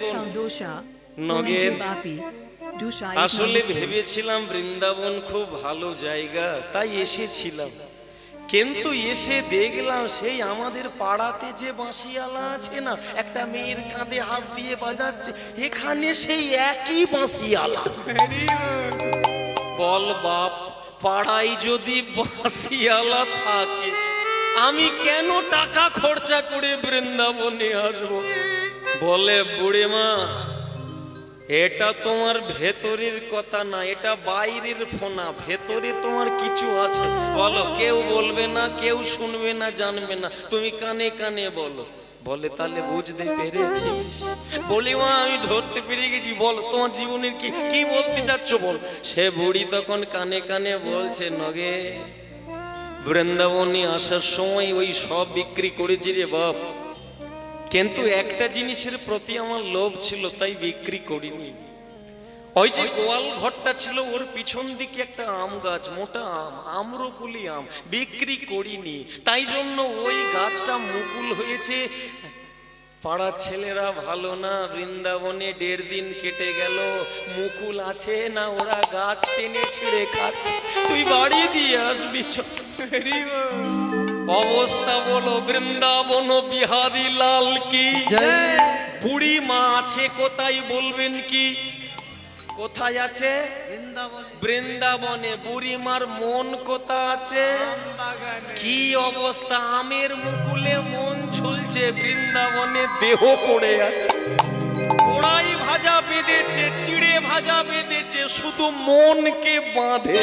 দেখুন নগের, আসলে ভেবেছিলাম বৃন্দাবন খুব ভালো জায়গা, তাই এসেছিলাম। কিন্তু এসে দেখলাম সেই আমাদের পাড়াতে যে বাঁশিওয়ালা আছে না, একটা মেয়ের কাঁধে হাত দিয়ে বাজাচ্ছে, এখানে সেই একই বাঁশিওয়ালা। বল বাপ, পাড়ায় যদি বাঁশিওয়ালা থাকে আমি কেন টাকা খরচা করে বৃন্দাবনে আসবো? বলে বুড়ি মা, এটা তোমার ভেতরের কথা না, এটা বাইরের ফোনা, ভেতরে তোমার কিছু আছে। বলো, কেউ বলবে না, কেউ শুনবে না, জানবে না, তুমি কানে কানে বলো। বলে তাহলে বুঝতে পেরেছিস? বলি মা, আমি ধরতে পেরে গেছি, বলো তোমার জীবনের কি কি বলতে চাচ্ছ বল। সে বুড়ি তখন কানে কানে বলছে, নগে বৃন্দাবনে আসার সময় ওই সব বিক্রি করেছি রে বাপ, কিন্তু একটা জিনিসের প্রতি আমার লোভ ছিল, তাই বিক্রি করিনি। ওই যে গোয়াল ঘরটা ছিল, ওর পিছন দিকে একটা আম গাছ, মোটা আম, আম্রকুলি আম, বিক্রি করিনি। তাই জন্য ওই গাছটা মুকুল হয়েছে। পাড়ার ছেলেরা ভালো না, বৃন্দাবনে 1.5 দিন কেটে গেল, মুকুল আছে না, ওরা গাছ টেনে ছেড়ে খাচ্ছে, তুই বাড়ি দিয়ে আসবি। অবস্থা বলো বৃন্দাবন বিহারী লাল কি। বুড়ি মা আছে কোথায় বলবেন কি? কোথায় আছে? বৃন্দাবনে। বুড়ি মার মন কোথা আছে? কি অবস্থা, আমের মুকুলে মন ঝুলছে, বৃন্দাবনে দেহ পড়ে আছে। কড়াই ভাজা বেঁধেছে, চিড়ে ভাজা বেঁধেছে, শুধু মনকে বাঁধে।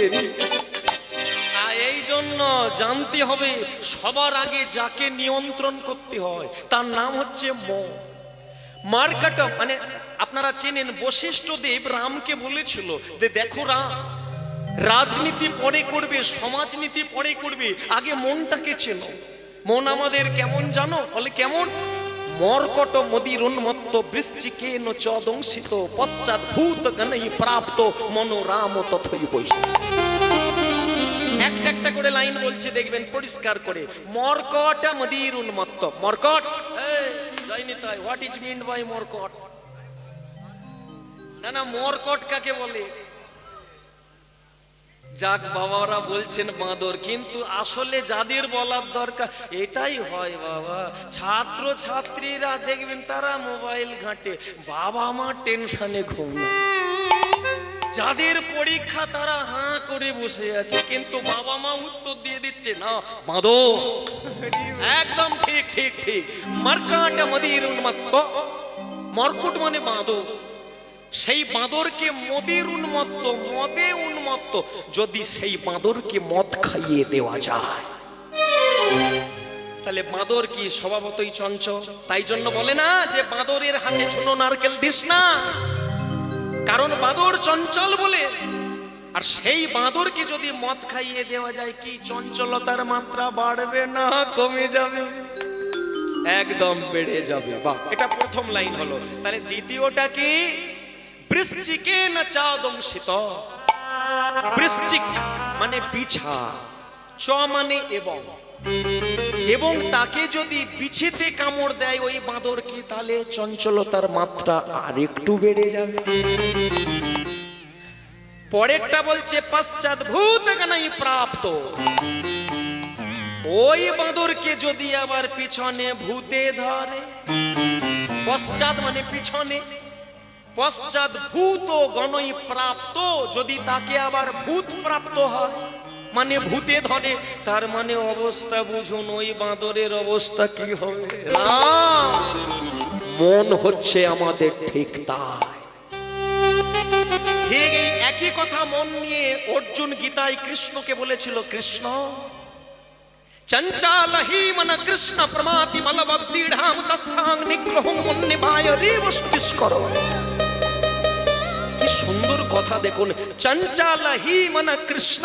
এই জন্য জানতে হবে সবার আগে যাকে নিয়ন্ত্রণ করতে হয় তার নাম হচ্ছে মন। মার্কাট মানে আপনারা চেনেন, বশিষ্ঠ দেব রামকে বলেছিল যে দেখো রাম, রাজনীতি পরে করবে, সমাজনীতি পরে করবে, আগে মনটাকে চেনো। মন আমাদের কেমন জানো? বলে কেমন? মর্কট মদির উন্মত্ত বৃশ্চিকেন চদংসিত পশ্চাৎ ভূত গণৈ প্রাপ্ত মনোরাম তথৈব। একটা একটা করে লাইন বলছে, দেখবেন পরিষ্কার করে। মর্কট মদির উন্মত্ত। মর্কট, জয়নিতাই, হোয়াট ইজ মিন্ড বাই মর্কট? না না, মর্কট কাকে বলে? যাক বাবারা বলছেন বাঁদর, কিন্তু আসলে যাদের বলার দরকার এটাই হয় বাবা। ছাত্র ছাত্রীরা দেখবেন তারা মোবাইল ঘাঁটে, বাবা মা টেনশনে ঘুম না। যাদের পরীক্ষা তারা হাঁ করে বসে আছে, কিন্তু বাবা মা উত্তর দিয়ে দিচ্ছে না, বাঁদর। একদম ঠিক ঠিক ঠিক। মার্কাট মদির উন্মত্ত, মর্কট মানে বাঁদর। সেই বাঁদরকে মদির উন্মত্ত, মদে উন্মত্ত, যদি সেই বাঁদরকে মদ খাইয়ে দেওয়া যায় তাহলে বাঁদর কি স্বভাবতই চঞ্চল। তাই জন্য বলে না যে বাঁদরের হাতে ছোট নারকেল দিস না, কারণ বাঁদর চঞ্চল বলে। আর সেই বাঁদরকে যদি মদ খাইয়ে দেওয়া যায়, কি চঞ্চলতার মাত্রা বাড়বে না কমে যাবে? একদম বেড়ে যাবে। বাহ, এটা প্রথম লাইন হলো। তাহলে দ্বিতীয়টা কি? বৃশ্চিকেন চাদংসিত। বৃশ্চিক মানে বিছা, চ মানে এবং, এবং তাকে যদি বিছেতে কামড় দেয় ওই বাঁদরকে, তাহলে চঞ্চলতার মাত্রা আর একটু বেড়ে যাবে। পরেরটা বলছে পশ্চাৎ ভূত গণৈ প্রাপ্ত। ওই বাঁদরকে যদি আবার পিছনে ভূতে ধরে, পশ্চাৎ মানে পিছনে, পশ্চাৎ ভূত গণৈ প্রাপ্ত, যদি তাকে আবার ভূত প্রাপ্ত হয় মানে ভূতে ধরে, তার মানে অবস্থা বুঝুন ওই বাঁদরের অবস্থা কি হবে। মন হচ্ছে আমাদের ঠিক তাই। ঠিক এই একই কথা মন নিয়ে অর্জুন গীতায় কৃষ্ণকে বলেছিল, কৃষ্ণ চঞ্চল হি মন কৃষ্ণ প্রমাতি বলবদ্দৃঢ়াম তস্যাং নিগ্রহং মন্নিভায় রিবস্তিষ্কর। কি সুন্দর কথা দেখুন, চঞ্চল হি মন কৃষ্ণ।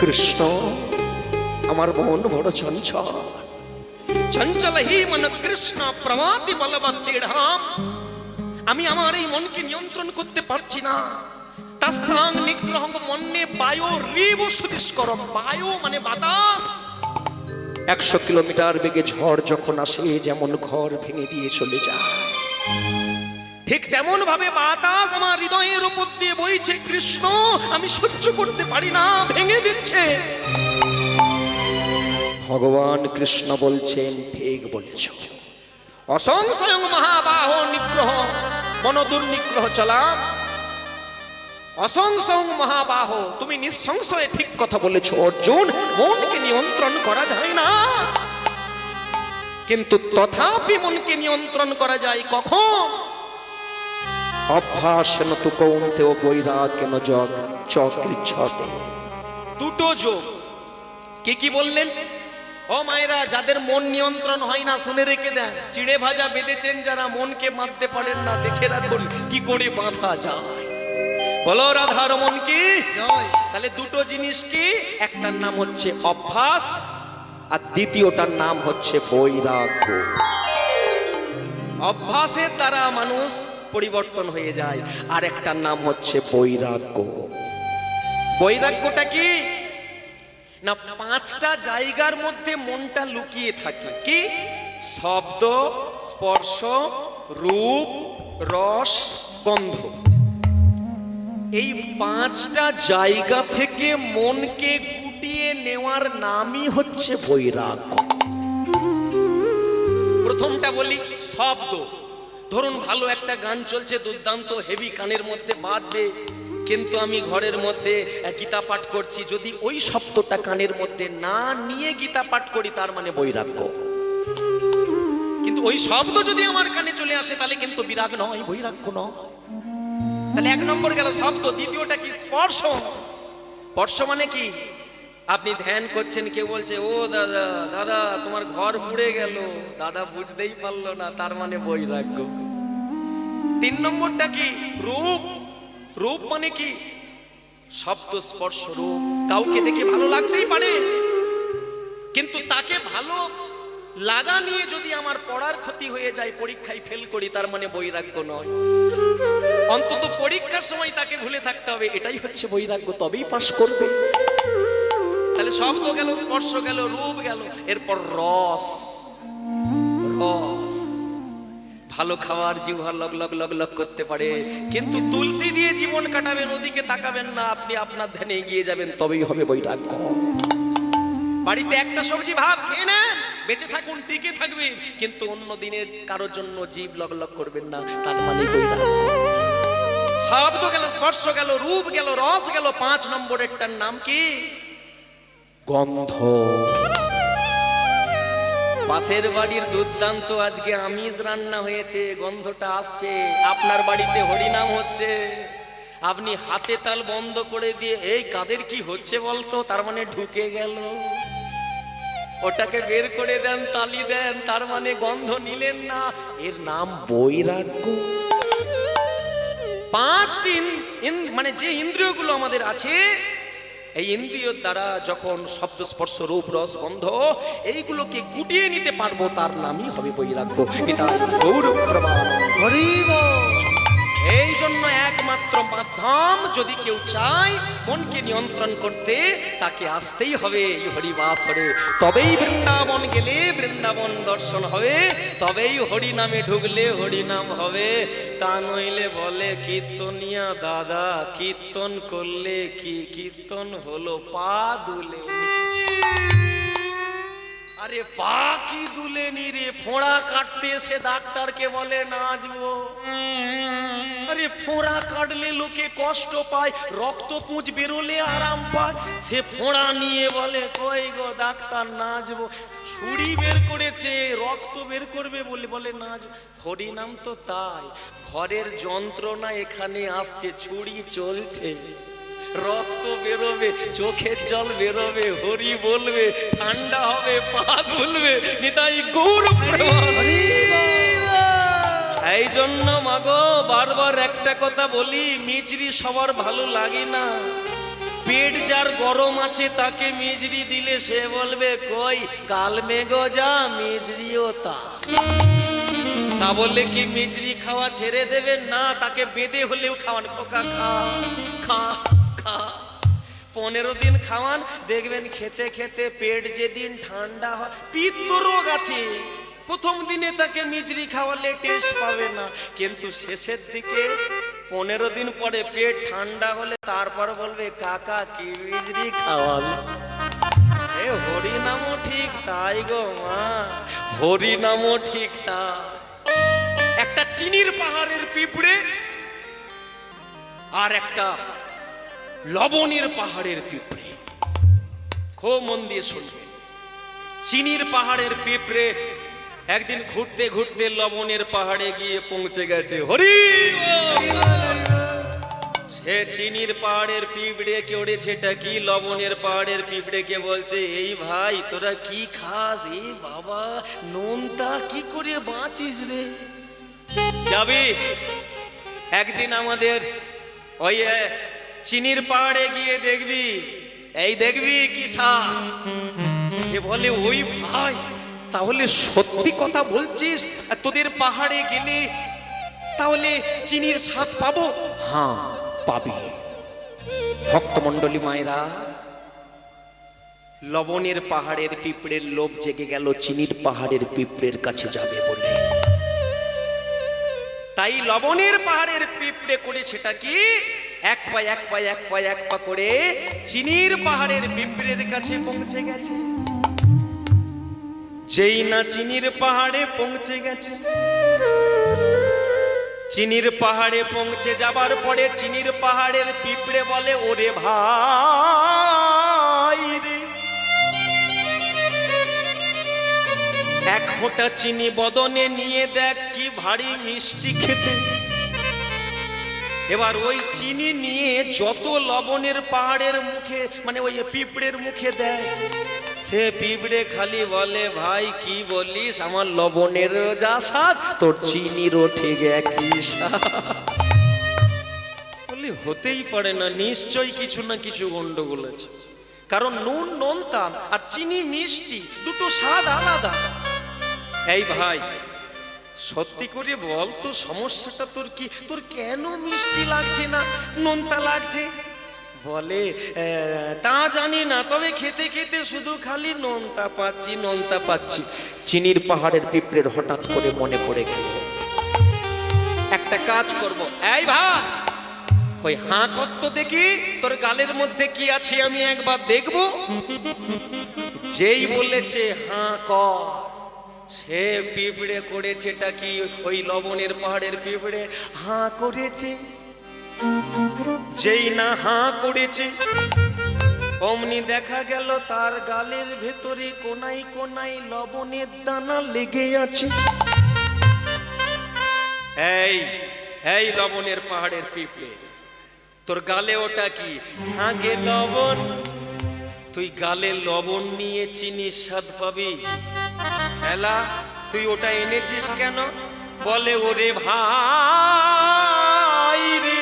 কৃষ্ণ, আমার মন বড় চঞ্চল। চঞ্চল হি মন কৃষ্ণ প্রমাতি বলবদ্দৃঢ়াম, আমি আমার এই মনকে নিয়ন্ত্রণ করতে পারছি না। তস্যাং নিগ্রহং মন্যে বায়ো রিবস্তিষ্করম। বায়ু মানে বাতাস। 100 কিলোমিটার বেগে ঝড় যখন আসে, যেমন ঘর ভেঙে দিয়ে চলে যায়, ঠিক তেমন ভাবে বাতাস আমার হৃদয়ের উপর দিয়ে বইছে, কৃষ্ণ আমি সহ্য করতে পারি না, ভেঙে দিচ্ছে। ভগবান কৃষ্ণ বলছেন, ঠিক বলেছ। অসংশয়ং মহাবাহ নিগ্রহ মনোদুর্নিগ্রহ চলা। অসংশয়ং মহাবাহ, তুমি নিঃসংশয়ে ঠিক কথা বলেছ অর্জুন, মনকে নিয়ন্ত্রণ করা যায় না, কিন্তু তথাপি মনকে নিয়ন্ত্রণ করা যায় কখন? অভ্যাসেন তু কৌন্তেয় বৈরাগ্যেন যোগ চক্রিচ্ছতে। দুটো যোগ। কি কি বললেন? ও মায়েরা, যাদের মন নিয়ন্ত্রণ হয় না শুনে রেখে দেন। চিড়ে ভাজা বেঁধেছেন যারা, মনকে বাঁধতে পারেন না, দেখে রাখুন কি করে বাঁধা যায়। বলো রাধার মন কি? তাহলে দুটো জিনিস কি? একটার নাম হচ্ছে অভ্যাস, আর দ্বিতীয়টার নাম হচ্ছে বৈরাগ্য। অভ্যাসের দ্বারা মানুষ পরিবর্তন হয়ে যায়, আর একটার নাম হচ্ছে বৈরাগ্য। বৈরাগ্যটা কি না, পাঁচটা জায়গার মধ্যে মনটা লুকিয়ে থাকে। কি? শব্দ, স্পর্শ, রূপ, রস, গন্ধ। এই পাঁচটা জায়গা থেকে মনকে গুটিয়ে নেওয়ার নামই হচ্ছে বৈরাগ্য। প্রথমটা বলি, শব্দ। ধরুন ভালো একটা গান চলছে, দুর্দান্ত হেভি, কানের মধ্যে বাজবে, কিন্তু আমি ঘরের মধ্যে গীতা পাঠ করছি, যদি ওই শব্দটা কানের মধ্যে না নিয়ে গীতা পাঠ করি, তার মানে বৈরাগ্য। কিন্তু ওই শব্দ যদি আমার কানে চলে আসে, তাহলে কিন্তু বিরাগ নয়, বৈরাগ্য নয়। তাহলে এক নম্বর গেল শব্দ। দ্বিতীয়টা কি? স্পর্শ। স্পর্শ মানে কি? আপনি ধ্যান করছেন, কেউ বলছে ও দাদা দাদা তোমার ঘর পুড়ে গেল, দাদা বুঝতেই পারলো না, তার মানে বৈরাগ্য। তিন নম্বরটা কি? রূপ। রূপ মানে কি? শব্দ, স্পর্শ, রূপ। কাউকে দেখে ভালো লাগতেই পারে, কিন্তু তাকে ভালো লাগা নিয়ে যদি আমার পড়ার ক্ষতি হয়ে যায়, পরীক্ষায় ফেল করি, তার মানে বৈরাগ্য নয়। অন্তত পরীক্ষার সময় তাকে ভুলে থাকতে হবে, এটাই হচ্ছে বৈরাগ্য, তবেই পাস করবে। তাহলে শব্দ গেল, স্পর্শ গেল, রূপ গেল, এরপর রস। রস ভালো খাবার জিহ্বা লগ লগ লগ লগ করতে পারে, কিন্তু তুলসী দিয়ে জীবন কাটাবেন, ওদিকে তাকাবেন না, আপনি আপনার ধ্যানে এগিয়ে যাবেন, তবেই হবে বৈরাগ্য। বাড়িতে একটা সবজি ভাত খেয়ে নেন, বেঁচে থাকুন, টিকে থাকবেন, কিন্তু অন্য দিনের কারোর জন্য জীব লগ লগ করবেন না, তার মানে বৈরাগ্য। শব্দ গেল, স্পর্শ গেল, রূপ গেল, রস গেল, পাঁচ নম্বরেরটার নাম কি? গন্ধ। পাশের বাড়ির দুর্দান্ত আজকে আমিষ রান্না হয়েছে, গন্ধটা আসছে, আপনার বাড়িতে হরিনাম হচ্ছে, আপনি হাতে তাল বন্ধ করে দিয়ে এই কাদের কি হচ্ছে বলতো, তার মানে ঢুকে গেল, ওটাকে বের করে দেন, তালি দেন, তার মানে গন্ধ নিলেন না, এর নাম বৈরাগ্য। পাঁচটি মানে যে ইন্দ্রিয়গুলো আমাদের আছে, এই ইন্দ্রিয় দ্বারা যখন শব্দ, স্পর্শ, রূপ, রস, গন্ধ এইগুলোকে গুটিয়ে নিতে পারবো, তার নামই হবে বৈরাগ্য। এই জন্য একমাত্র মাধ্যম, যদি কেউ চায় মনকে নিয়ন্ত্রণ করতে, তাকে আসতেই হবে হরিবাসরে। তবেই বৃন্দাবন গেলে বৃন্দাবন দর্শন হবে, তবেই হরি নামে ঢুকলে হরিনাম হবে। তা নইলে বলে কীর্তনিয়া দাদা, কীর্তন করলে কি কীর্তন হলো? পা দুলে। আরে পা কি দুলেনি রে? ফোঁড়া কাটতে এসে ডাক্তারকে বলে নাচবো। আরে ফোঁড়া কাটলে লোকে কষ্ট পায়, রক্ত পুঁজ বেরোলে আরাম পায়, সে ফোঁড়া নিয়ে বলে কই গো ডাক্তার নাচবো। ছুরি বের করেছে, রক্ত বের করবে বলে বলে নাচবো। হরিনাম তো তাই, ঘরের যন্ত্রণা এখানে আসছে, ছুরি চলছে, রক্ত বেরোবে, চোখের জল বেরোবে, হরি বলবে, ঠান্ডা হবে, পা ধুলবে, নিতাই গৌর। এই জন্য মাগো বারবার একটা কথা বলি, মিজরি সবার ভালো লাগে না। পেট যার গরম আছে তাকে মিজরি দিলে সে বলবে কই কাল মেঘো যা মিজরিও তা। তা বললে কি মিজরি খাওয়া ছেড়ে দেবে? না, তাকে বেঁধে হলেও খাওয়ান, খোকা খা খা খা, 15 দিন খাওয়ান, দেখবেন খেতে খেতে পেট যেদিন ঠান্ডা হয়। পিত্ত রোগ আছে, প্রথম দিনে তাকে মিজরি খাওয়ালে টেস্ট পাবে না, কিন্তু শেষের দিকে 15 দিন পরে পেট ঠান্ডা হলে তারপর বলবে কাকা কি মিজরি খাওয়ালো। এ হরি নামও ঠিক তাই গো মা, হরি নামও ঠিক তাই। একটা চিনির পাহাড়ের পিঁপড়ে আর একটা লবণের পাহাড়ের পিঁপড়ে, খুব মন দিয়ে শুনবে। চিনির পাহাড়ের পিঁপড়ে একদিন ঘুরতে ঘুরতে লবণের পাহাড়ে গিয়ে পৌঁছে গেছে। হরি সে চিনির পাহাড়ের পিঁপড়ে কে ওড়েছে কি লবণের পাহাড়ের পিঁপড়ে কে বলছে, এই ভাই তোরা কি খাস? এই বাবা নোনতা কি করে বাঁচিস রে? যাবি একদিন আমাদের ওই চিনির পাহাড়ে গিয়ে দেখবি, এই দেখবি কি স্বাদ। সে বলে ওই ভাই তাহলে সত্যি কথা বলছিস? তোদের পাহাড়ে গেলে তাহলে চিনির স্বাদ পাবো? হ্যাঁ পাবি। ভক্তমণ্ডলী মায়েরা, লবণের পাহাড়ের পিঁপড়ের লোভ জেগে গেল চিনির পাহাড়ের পিঁপড়ের কাছে যাবে বলে। তাই লবণের পাহাড়ের পিঁপড়ে করে সেটা কি এক পা করে চিনির পাহাড়ের পিঁপড়ের কাছে পৌঁছে গেছে। যেই না চিনির পাহাড়ে পৌঁছে গেছে, চিনির পাহাড়ে পৌঁছে যাবার পরে চিনির পাহাড়ের পিঁপড়ে বলে, ওরে ভাই রে, এক ফোঁটা চিনি বদনে নিয়ে দেখ কি ভারী মিষ্টি খেতে। এবার ওই চিনি নিয়ে যত লবণের পাহাড়ের মুখে মানে ওই পিঁপড়ের মুখে দেয়, সে পিঁপড়ে খালি বলে, ভাই কি বলিস, আমার লবণের যা স্বাদ তোর চিনিরও ঠিক একই স্বাদ। বলি হতেই পারে না, নিশ্চয়ই কিছু না কিছু গন্ডগোল আছে, কারণ নুন নোনতা আর চিনি মিষ্টি দুটো স্বাদ আলাদা। এই ভাই সত্যি করে বল তো সমস্যাটা তোর কি? তোর কেন মিষ্টি লাগছে না নোনতা লাগছে? বলে তা জানি না, তবে খেতে খেতে শুধু খালি নোনতা পাচ্ছি নোনতা পাচ্ছি। চিনির পাহাড়ের পিঁপড়ের হঠাৎ করে মনে পড়ে গেল, একটা কাজ করব। এই ভাই ওই হাঁ কর তো দেখি, তোর গালের মধ্যে কি আছে আমি একবার দেখব। যেই বলেছে হাঁ কর, সে পিঁপড়ে করেছেটা কি, ওই লবণের পাহাড়ের পিঁপড়ে হাঁ করেছে। যেই না হাঁ করেছে অমনি দেখা গেল তার গালের ভেতরে কোনায় কোনায় লবণের দানা লেগে আছে। এই এই লবণের পাহাড়ের পিঁপড়ে, তোর গালে ওটা কি? আগে লবণ। তুই গালে লবণ নিয়ে চিনির স্বাদ পাবি? এলা তুই ওটা এনেছিস কেন? বলে ওরে ভাই রে,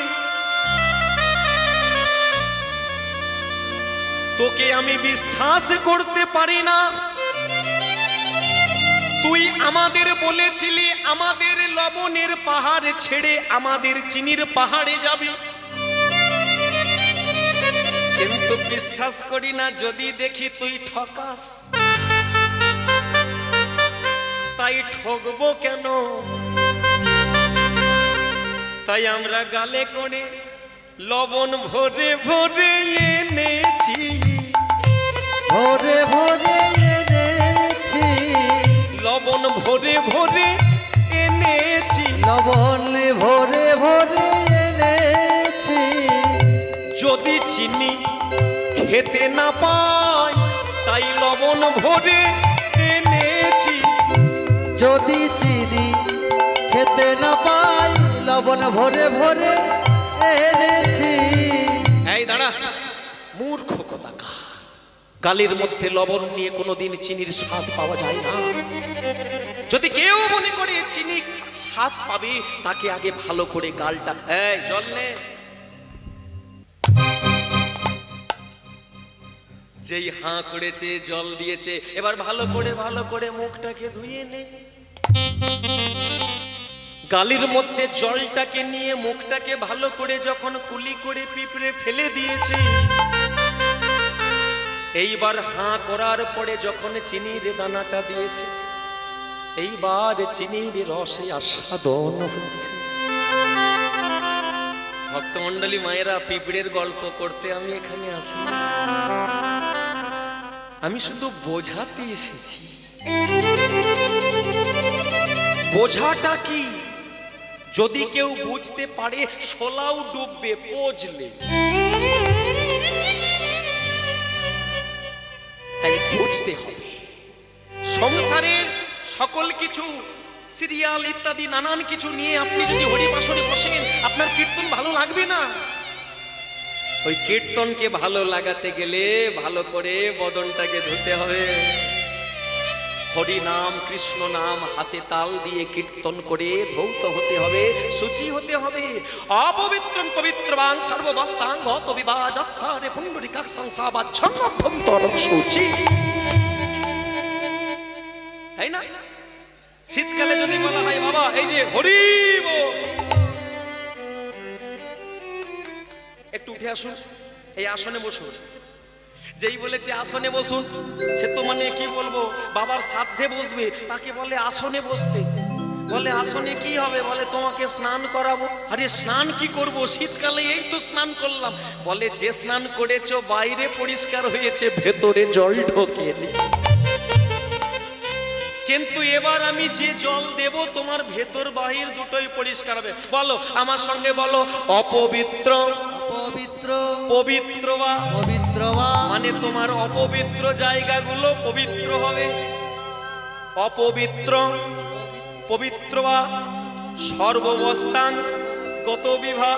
তোকে আমি বিশ্বাস করতে পারি না। তুই আমাদের বলেছিলি আমাদের লবণের পাহাড় ছেড়ে আমাদের চিনির পাহাড়ে যাবি, কিন্তু বিশ্বাস করি না যদি দেখি তুই ঠকাস। তাই ঠকবো কেন? তাই আমরা গালে করে লবণ ভরে ভরে এনেছি, ভরে ভরে এনেছি, লবণ ভরে ভরে এনেছি, লবণ ভরে ভরে এনেছি। যদি চিনি খেতে না পাই তাই লবণ ভরে এনেছি। যদি চিনি খেতে না পাই লবণ ভরে ভরে এনেছি। এই দাঁড়া মূর্খ কোথাকা, গালের মধ্যে লবণ নিয়ে কোনোদিন চিনির স্বাদ পাওয়া যায় না। যদি কেউ মনে করে চিনি স্বাদ পাবে তাকে আগে ভালো করে গালটা, এই জল নে, যেই হাঁ করেছে জল দিয়েছে এবার ভালো করে মুখটাকে ধুয়ে নে। গালের মধ্যে জলটাকে নিয়ে মুখটাকে ভালো করে যখন কুলি করে পিঁপড়ে ফেলে দিয়েছে, এইবার হাঁ করার পরে যখন চিনির দানাটা দিয়েছে, এইবার চিনির রসে আস্বাদন হচ্ছে। ভক্তমণ্ডলী মায়েরা, পিঁপড়ের গল্প করতে আমি এখানে আসি, আমি শুধু বোঝাতে এসেছি। বোঝাটা কি? যদি কেউ বুঝতে পারে শোলাও ডুববে পচলে, তাই বুঝতে হবে। সংসারের সকল কিছু, সিরিয়াল ইত্যাদি নানান কিছু নিয়ে আপনি যদি হরিবাসরে বসেন, আপনার কীর্তন ভালো লাগবে না। ওই কীর্তনকে ভালো লাগাতে গেলে ভালো করে বদনটাকে ধুতে হবে। হরি নাম, কৃষ্ণ নাম হাতে তাল দিয়ে কীর্তন করে ধৌত হতে হবে, শুচি হতে হবে। অপবিত্রং পবিত্রবাং সর্ববস্তাং গত বিবাজাৎসারে পুণ্ডরিকাক্ষং সাবাচ্ছং অভ্যন্তরং শুচি। তাই না? শীতকালে যদি বলা হয় বাবা এই যে হরি বল, একটু উঠে আসুন, এই আসনে বসুন। যেই বলেছে আসনে বসুন, সে তো মানে কি বলবো, বাবার সাধ্যে বসবে, তাকে বলে আসনে বসতে। বলে আসনে কি হবে? বলে তোমাকে স্নান করাবো। আরে স্নান কি করব, শীতকালে এই তো স্নান করলাম। বলে যে স্নান করেছো বাইরে পরিষ্কার হয়েছে, ভেতরে জল ঢোকেনি। কিন্তু এবার আমি যে জল দেব তোমার ভেতর বাহির দুটোই পরিষ্কার হবে। বলো আমার সঙ্গে, বলো অপবিত্র পবিত্র পবিত্র বা পবিত্র বা, মানে তোমার অপবিত্র জায়গাগুলো পবিত্র হবে। অপবিত্র পবিত্র বা সর্বাবস্থান গত বিভা,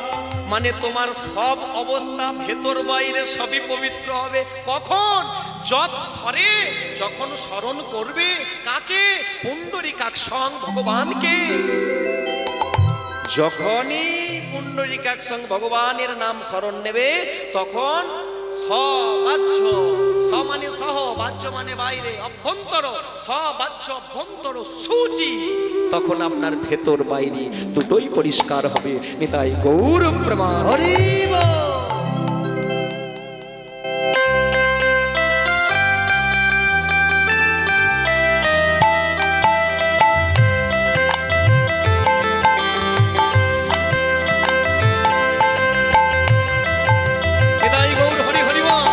মানে তোমার সব অবস্থা ভেতর বাইরে সবই পবিত্র হবে। কখন? যৎস্বরে, যখন স্মরণ করবে। কাকে? পুণ্ডরীকাক্ষং ভগবানকে। যখনই পুণ্ডরীকাক্ষং ভগবানের নাম স্মরণ নেবে, তখন সবাচ্য, স মানে সহ, বাচ্য মানে বাইরে, অভ্যন্তর, সবাচ্য অভ্যন্তর সূচি, তখন আপনার ভেতর বাইরে দুটোই পরিষ্কার হবে। নিতাই গৌর প্রমাণ। হরি বল। নিতাই গৌর হরি হরি বল।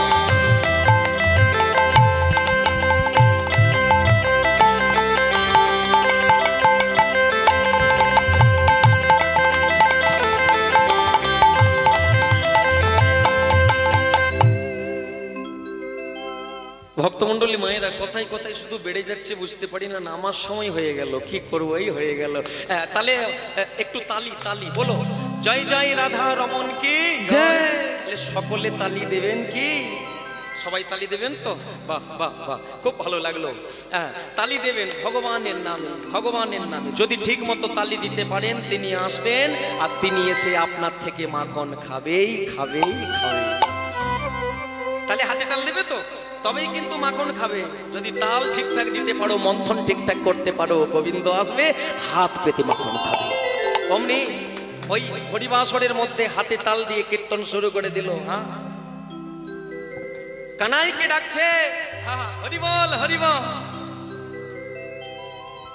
ভক্তমণ্ডলী মায়েরা, কথায় কথায় শুধু বেড়ে যাচ্ছে, বুঝতে পারি না। নামার সময় হয়ে গেল, কি করবো, এই হয়ে গেল। তাহলে একটু তালি তালি বলো, জয় জয় রাধা রমন কি জয়। তাহলে সকলে তালি দেবেন কি? সবাই তালি দেবেন তো? বাহ বাহ বাহ, খুব ভালো লাগলো। তালি দেবেন ভগবানের নামে, ভগবানের নামে। যদি ঠিক মতো তালি দিতে পারেন, তিনি আসবেন আর তিনি এসে আপনার থেকে মাখন খাবেই খাবেই খাবে। তাহলে হাতে তাল দেবে তো, তবেই কিন্তু মাখন খাবে। যদি তাল ঠিকঠাক দিতে পারো, মন্থন ঠিকঠাক করতে পারো, গোবিন্দ আসবে হাত পেতে মাখন খাবে। অমনি ওই হরিবাসরের মধ্যে হাতে তাল দিয়ে কীর্তন শুরু করে দিল। হ্যাঁ, কানাইকে ডাকছে, হরি বল হরি বল।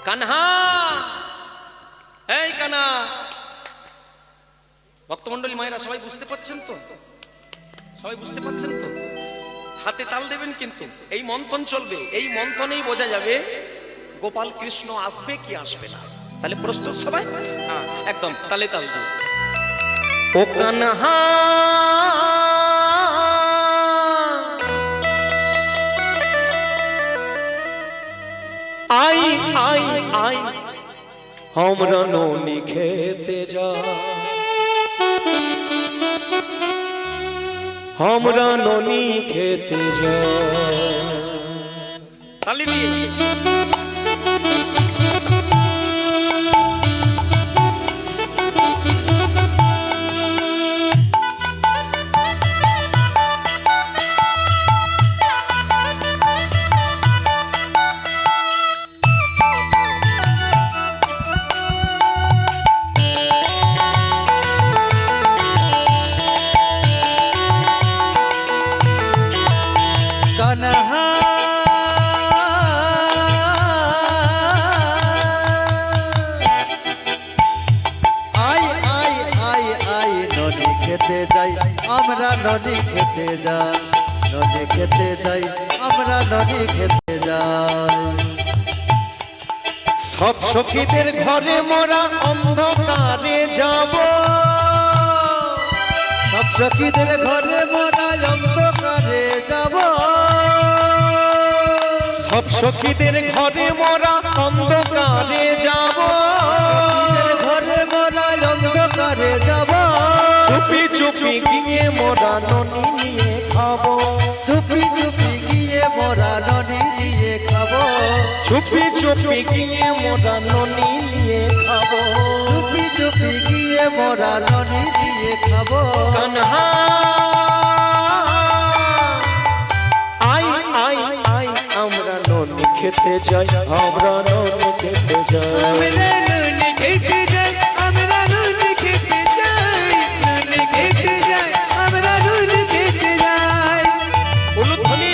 কানহা, এই কানা। ভক্তমণ্ডলী মায়েরা, সবাই বুঝতে পারছেন তো? সবাই বুঝতে পারছেন তো? হাতে তাল দেবেন, কিন্তু এই মন্থন চলবে। এই মন্থনেই বোঝা যাবে গোপাল কৃষ্ণ আসবে কি আসবে না। তাহলে প্রস্তুত সবাই? হ্যাঁ, একদম তালে তাল দিয়ে। ও কানহা আই আই আই, আমরা ননি খেতে যা, আমরা ননি খেতে যা। তালি দিয়ে কানহা খেতে যাই আমরা ননি খেতে যাই, ননি খেতে যাই আমরা ননি খেতে যাই। সব সখীদের ঘরে মোরা অন্ধকারে যাব, সব সখীদের ঘরে মোরা অন্ধকারে যাব, সব সখীদের ঘরে মোরা অন্ধকারে যাব, ঘরে মোরা অন্ধকারে যাব, চুপি চুপি গিয়ে মোরা ননি নিয়ে খাবো, চুপি চুপি গিয়ে মোরা ননি নিয়ে খাবো, চুপি চুপি গিয়ে মোরা ননি নিয়ে খাবো, চুপি চুপি গিয়ে মোরা ননি নিয়ে খাবো। কানহা আই আই আই আমরা ননি খেতে যাই, আমরা ননি খেতে যাই, আমরা নুন খেতে যাই, আমরা নুন খেতে যাই, নুন খেতে যাই, আমরা নুন খেতে যাই। উলুধ্বনি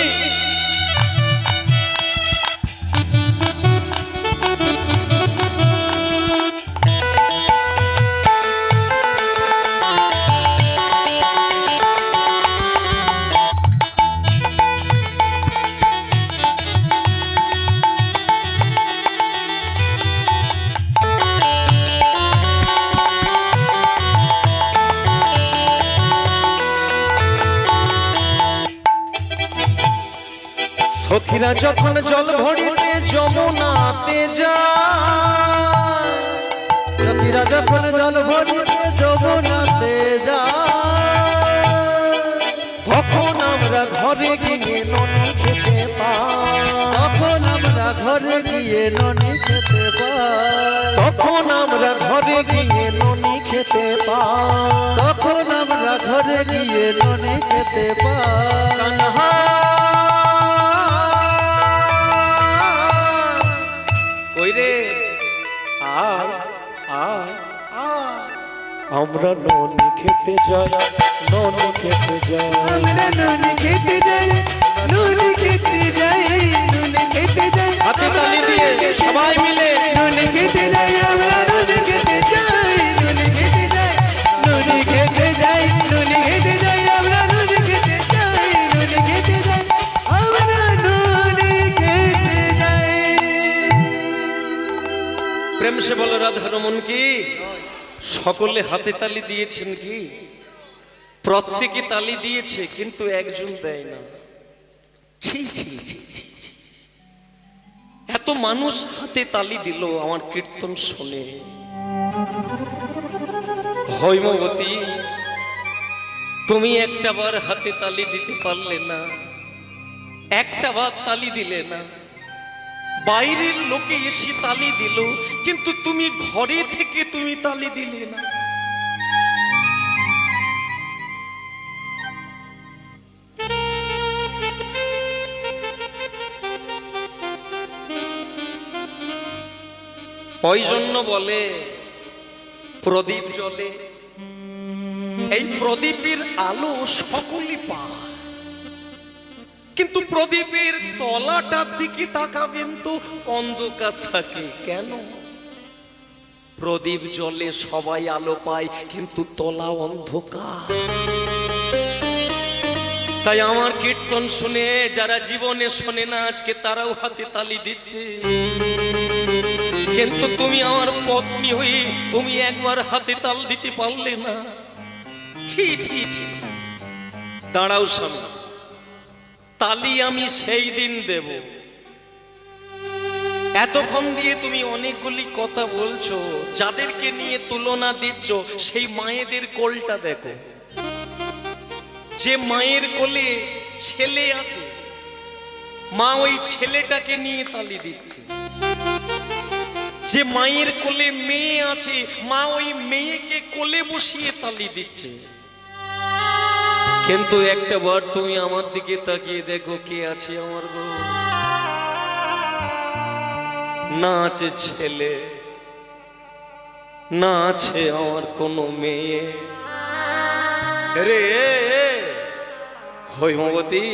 সখীরা যখন জল ভরিতে যমুনাতে যায়, সখীরা যখন জল ভরিতে যমুনাতে যায়, তখন আমরা ঘরে গিয়ে ননি খেতে পাই, তখন আমরা ঘরে গিয়ে ননি খেতে পাই, তখন আমরা ঘরে গিয়ে ননি খেতে পাই, তখন আমরা ঘরে গিয়ে ননি খেতে পাই। কানহা কই রে আয় আয় আয় আমরা ননি খেতে যাই, ননি খেতে যাই, আমরা নুন খেতে যাই, নুন খেতে যাই, নুন খেতে যাই, হাতে তালি দিয়ে সবাই মিলে নুন খেতে যাই, আমরা নুন খেতে যাই, নুন খেতে যাই, নুন খেতে যাই, নুন খেতে যাই, আমরা নুন খেতে যাই, নুন খেতে যাই, আমরা নুন খেতে যাই। প্রেম সে বলো রাধা রমন কি, সকলে হাতে তালি দিয়েছেন কি, প্রত্যেকে তালি দিয়েছে কিন্তু একজন দেয় না। ছি ছি ছি ছি ছি। এত মানুষ হাতে তালি দিল আমার কীর্তন শুনে, হৈমবতী তুমি একটা বার হাতে তালি দিতে পারলে না, একটা বার তালি দিলে না, বাইরের লোকে এসে তালি দিল কিন্তু তুমি ঘরে থেকে তুমি তালি দিলে না। ওই জন্য বলে প্রদীপ জ্বলে, এই প্রদীপের আলো সকলে পায় কিন্তু প্রদীপের তলাটার দিকে তাকাবেন তো অন্ধকার থাকে কেন? প্রদীপ জ্বলে সবাই আলো পায় কিন্তু তলা অন্ধকার। তাই আমার কীর্তন শুনে যারা জীবনে শোনে না আজকে তারাও হাতে তালি দিচ্ছে, কিন্তু তুমি আমার পত্নী হয়ে তুমি একবার হাতে তাল দিতে পারলে না। ছি ছি ছি। দাঁড়াও সামনে, তালি আমি সেই দিন দেব। এতক্ষণ দিয়ে তুমি অনেকগুলি কথা বলছো, যাদেরকে নিয়ে তুলনা দিচ্ছ সেই মায়েদের কোলটা দেখো। যে মায়ের কোলে ছেলে আছে, মা ওই ছেলেটাকে নিয়ে তালি দিচ্ছে। যে মায়ের কোলে মেয়ে আছে, মা ওই মেয়েকে কোলে বসিয়ে তালি দিচ্ছে। কিন্তু একটা বার তুমি আমার দিকে তাকিয়ে দেখো, কে আছে আমার গো? না আছে ছেলে, না আছে আমার কোনো মেয়ে। রে হৈমবতী,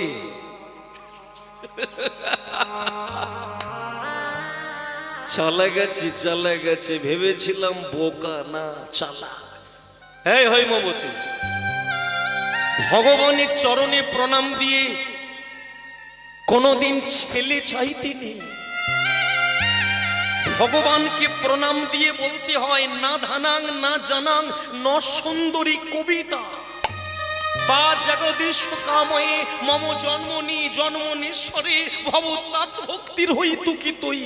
চলে গেছে ভেবেছিলাম বোকা, না চালাক। এই হৈমবতী, ভগবানের চরণে প্রণাম দিয়ে কোনদিন ছেলে চাইতেনি। ভগবানকে প্রণাম দিয়ে বলতে হয় না ধানাং না জানাং ন সুন্দরী কবিতা বা জগদীশ কাময়ে মম জন্মনি জন্মনেশ্বরে ভবতাৎ ভক্তির হই তুকি তুই।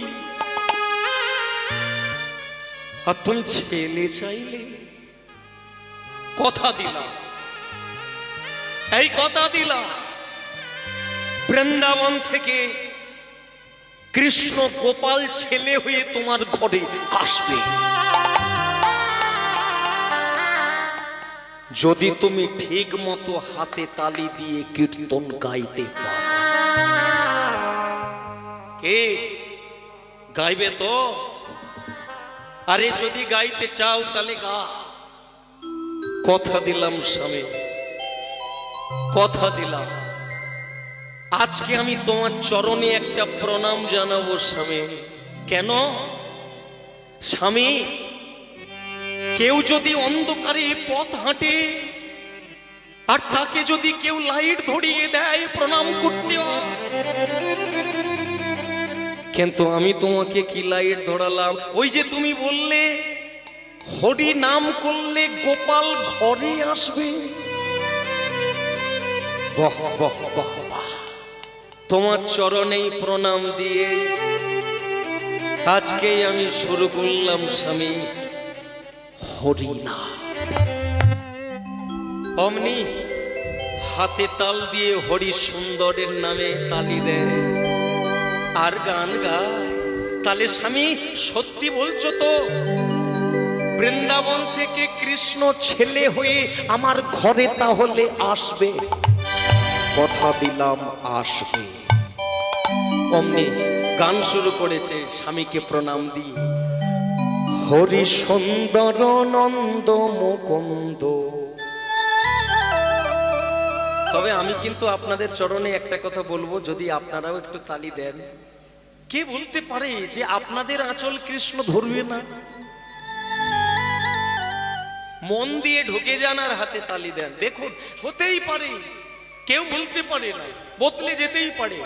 আর তুমি ছেলে চাইলে, কথা দিলাম, এই কথা দিলাম বৃন্দাবন থেকে কৃষ্ণ গোপাল ছেলে হয়ে তোমার ঘরে আসবে। যদি তুমি ঠিক মতো হাতে তালি দিয়ে কীর্তন গাইতে পারো। কে গাইবে তো? আরে যদি গাইতে চাও তাহলে গা। কথা দিলাম স্বামী, কথা দিলাম। আজকে আমি তোমার চরণে একটা প্রণাম জানাবো স্বামী। কেন স্বামী? কেউ যদি অন্ধকারে পথ হাঁটে আর তাকে যদি কেউ লাইট ধরিয়ে দেয় প্রণাম করতে হয়, কিন্তু আমি তোমাকে কি লাইট ধরালাম? ওই যে তুমি বললে হরি নাম করলে গোপাল ঘরে আসবে। বাহ বাহ বাহ বাহ, তোমার চরণেই প্রণাম দিয়ে আজকেই আমি শুরু করলাম স্বামী হরি নাম। অমনি হাতে তাল দিয়ে হরি সুন্দরের নামে তালি দেয় আর গান গায়। তাহলে স্বামী সত্যি বলছো তো বৃন্দাবন থেকে কৃষ্ণ ছেলে হয়ে আমার ঘরে তাহলে আসবে? কথা দিলাম আসবে। অমনি গান শুরু করেছে স্বামীকে প্রণাম দিয়ে, হরি সুন্দর নন্দ মুকুন্দ। তবে আমি কিন্তু আপনাদের চরণে একটা কথা বলবো, যদি আপনারাও একটু তালি দেন। কে বলতে পারে যে আপনাদের আঁচল কৃষ্ণ ধরবে না? মন দিয়ে ঢুকে যান আর হাতে তালি দেন, দেখুন হতেই পারে। কেউ বলতে পারে না, বদলে যেতেই পারে।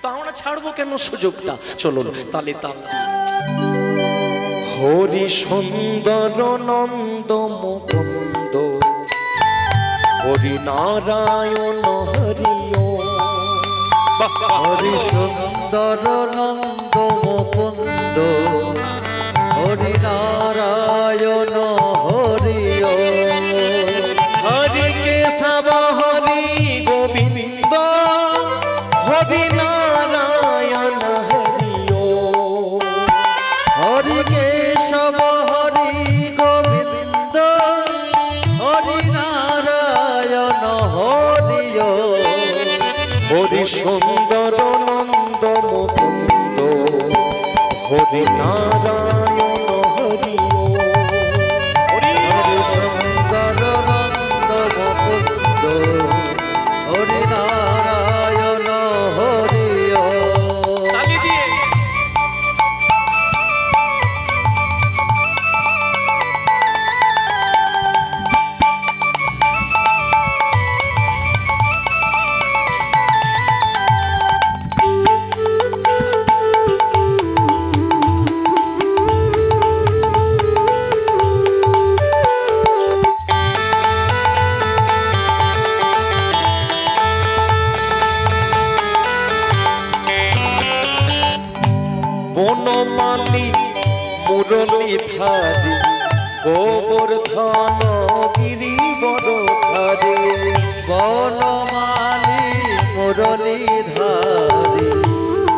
তো আমরা ছাড়বো কেন সুযোগটা? চলুন তালি তাল। হরি সুন্দর নন্দ মুকুন্দ হরি নারায়ণ হরিও। হরি সুন্দর নন্দ মুকুন্দ হরি নারায়ণ হরিও। হরি কেশব হরি গোবিন্দ হরি নারায়ণ হরিও। হরি কেশব হরি গোবিন্দ হরি নারায়ণ হরিও। হরি সুন্দর নন্দ মুকুন্দ হরি নারায়ণ হরিও। হরি হরি সুন্দর নন্দ মুকুন্দ হরি নারায়ণ হরিও। তালি দিয়ে বনমালী মুরলী ধারী গোবর্ধন গিরিবর ধারে। বনমালী মুরলীধারী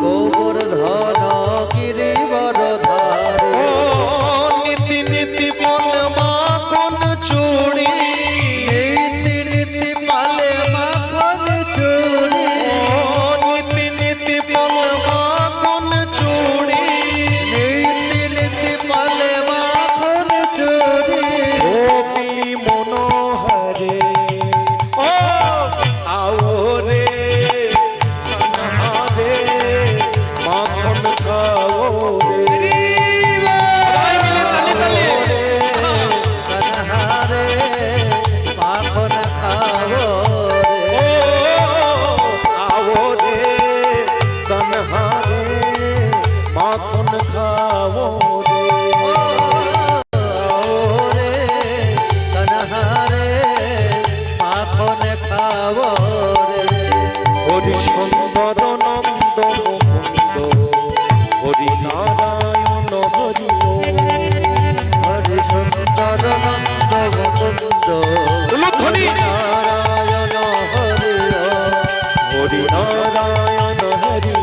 গোবর্ধন গিরিবর ধারে। নীতি নীতি বল মাখন চুড়ি নীতি নীতি পালে মাখন চুরি। নীতি নীতি বল মাখন চুড়ি নীতি নীতি পালে মাখন চুরি। গোপী মনোহরে ও আও রে বৃন্দাবনে হরি সুন্দর নন্দ মুকুন্দ হরি নারায়ণ হরি হরি সুন্দর নন্দ মুকুন্দ হরি নারায়ণ হরি হরি নারায়ণ হরি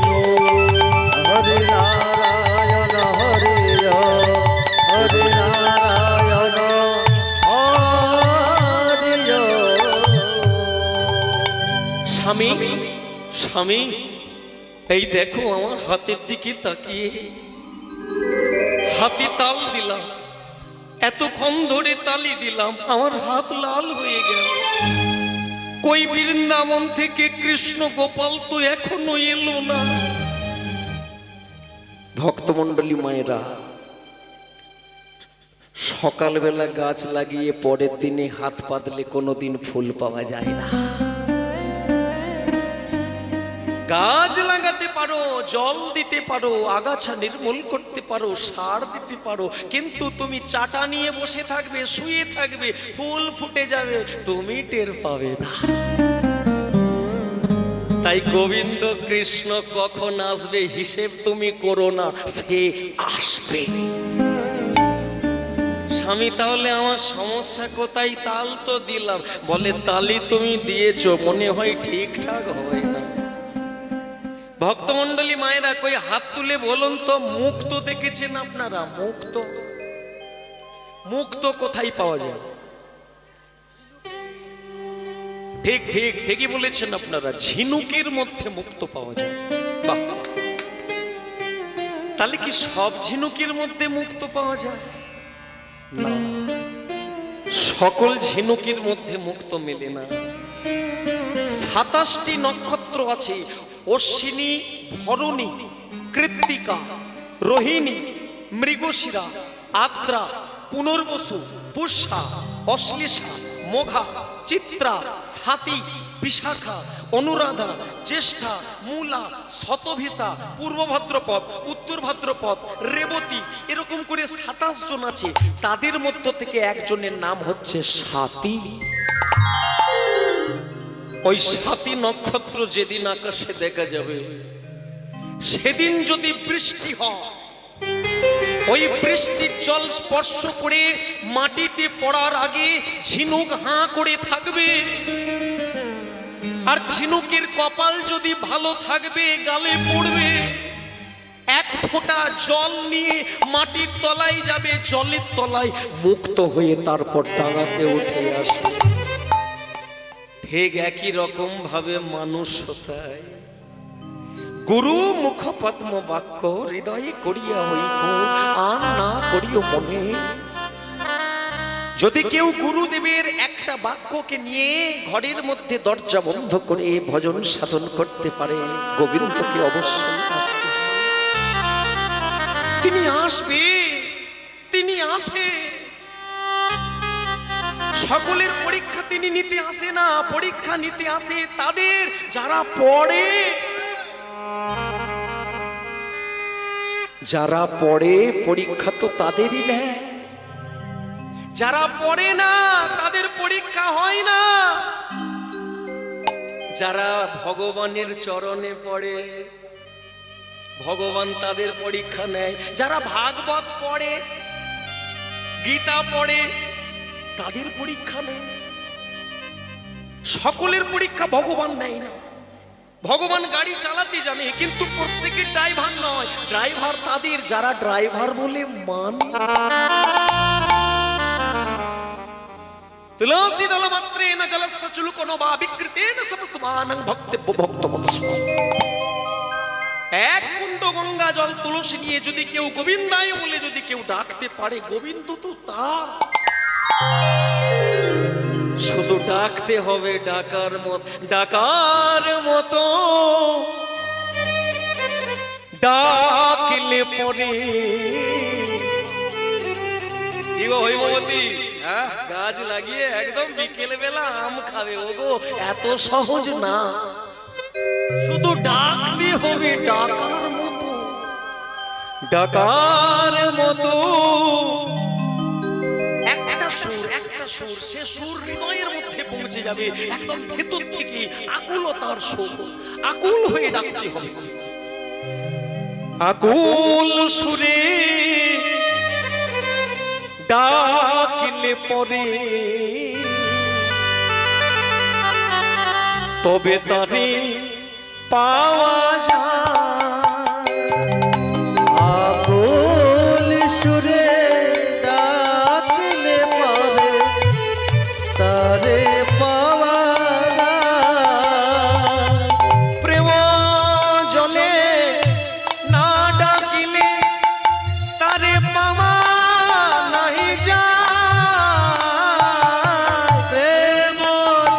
হরি নারায়ণ হরি হরি নারায়ণ হরি স্বামী স্বামী এই দেখো আমার হাতের দিকে তাকিয়ে হাতে তাল দিলাম, এতক্ষণ ধরে তালি দিলাম, আমার হাত লাল হয়ে গেল। কই বৃন্দাবন থেকে কৃষ্ণ গোপাল তো এখনো এলো না। ভক্তমণ্ডলী মায়েরা, সকালবেলা গাছ লাগিয়ে পরের দিনে হাত পাতলে কোনোদিন ফুল পাওয়া যায় না। গাছ লাগাতে পারো, জল দিতে পারো, আগাছা নির্মূল করতে পারো, সার দিতে পারো, কিন্তু তুমি চাটা নিয়ে বসে থাকবে, শুয়ে থাকবে, ফুল ফুটে যাবে, তুমি টের পাবে না। তাই গোবিন্দ কৃষ্ণ কখন আসবে হিসেব তুমি করো না, সে আসবে। স্বামী তাহলে আমার সমস্যা কোথায়? তাল তো দিলাম। বলে তালি তুমি দিয়েছো, মনে হয় ঠিকঠাক হয় না। ভক্তমণ্ডলী মায়েরা, কই হাত তুলে বলুন তো, মুক্ত দেখেছেন আপনারা? মুক্ত মুক্ত কোথায় পাওয়া যায়? ঠিক ঠিক ঠিকই বলেছেন আপনারা, ঝিনুকের মধ্যে মুক্ত পাওয়া যায়। বাহ! তাহলে কি সব ঝিনুকের মধ্যে মুক্ত পাওয়া যায়? না, সকল ঝিনুকের মধ্যে মুক্ত মেলে না। 27টি নক্ষত্র আছে, অশ্বিনী, ভরণী, কৃত্তিকা, রোহিণী, মৃগশিরা, আদ্রা, পুনর্বসু, পুষ্যা, অশ্লেষা, মোঘা, চিত্রা, স্বাতি, বিশাখা, অনুরাধা, জ্যেষ্ঠা, মূলা, শতভিসা, পূর্ব ভাদ্রপদ, উত্তর ভাদ্রপদ, রেবতী, এরকম করে 27 জন আছে। তাদের মধ্য থেকে একজনের নাম হচ্ছে স্বাতি। ওই স্বাতি নক্ষত্র যেদিন আকাশে দেখা যাবে, সেদিন যদি বৃষ্টি হয়, ওই বৃষ্টির জল স্পর্শ করে মাটিতে পড়ার আগে ঝিনুক হাঁ করে থাকবে। আর ঝিনুকের কপাল যদি ভালো থাকবে, গালে পড়বে। এক ফোঁটা জল নিয়ে মাটির তলায় যাবে, জলের তলায় মুক্ত হয়ে তারপর ডাঙাতে উঠে আসবে। ঠিক একই রকম ভাবে মানুষ হতায় গুরু মুখ পদ্ম বাক্য হৃদয়ে করিয়া হইক আর না করিও মনে। যদি কেউ গুরুদেবের একটা বাক্যকে নিয়ে ঘরের মধ্যে দরজা বন্ধ করে ভজন সাধন করতে পারে, গোবিন্দকে অবশ্যই আসতে। তিনি আসবে, তিনি আসে। সকলের পরীক্ষা তিনি নিতে আসে না, পরীক্ষা নিতে আসে তাদের যারা পড়ে। যারা পড়ে পরীক্ষা তো তাদেরই নেয়, যারা পড়ে না তাদের পরীক্ষা হয় না। যারা ভগবানের চরণে পড়ে, ভগবান তাদের পরীক্ষা নেয়। যারা ভাগবত পড়ে, গীতা পড়ে, তাদের পরীক্ষা নেই। সকলের পরীক্ষা ভগবান নেয় না। ভগবান গাড়ি চালাতে জানে, কিন্তু প্রত্যেকের ড্রাইভার নয়। ড্রাইভার তাদের যারা ড্রাইভার বলে মানে। তুলসী দল মাত্রেণ জলস্য চুলকনো বা বিকৃতেন সমস্তমানং ভক্তেব্য ভক্তবৎস। এক কুণ্ড গঙ্গা জল তুলসী নিয়ে যদি কেউ গোবিন্দায় বলে যদি কেউ ডাকতে পারে, গোবিন্দ তো তার। শুধু ডাকতে হবে ডাকার মতো, ডাকার মতো ডাকলে পরে। কি গো হৈমবতী, গাছ লাগিয়ে একদম বিকেল বেলা আম খাবে, ওগো এত সহজ না। শুধু ডাকতে হবে ডাকার মতো, ডাকার মতো। একটা সুর, একটা সুর, সে সুর হৃদয়ের মধ্যে পৌঁছে যাবে, একদম ভেতর থেকে আকুলতার সুর, আকুল হয়ে ডাকতে হবে। আকুল সুরে ডাকলে পরে তবে তারে পাওয়া যায়। আকুল সুরে ডাকলে পরে তারে পাওয়া যায়। প্রেম জলে না ডাকিলে তারে পাওয়া নাহি যায়। প্রেম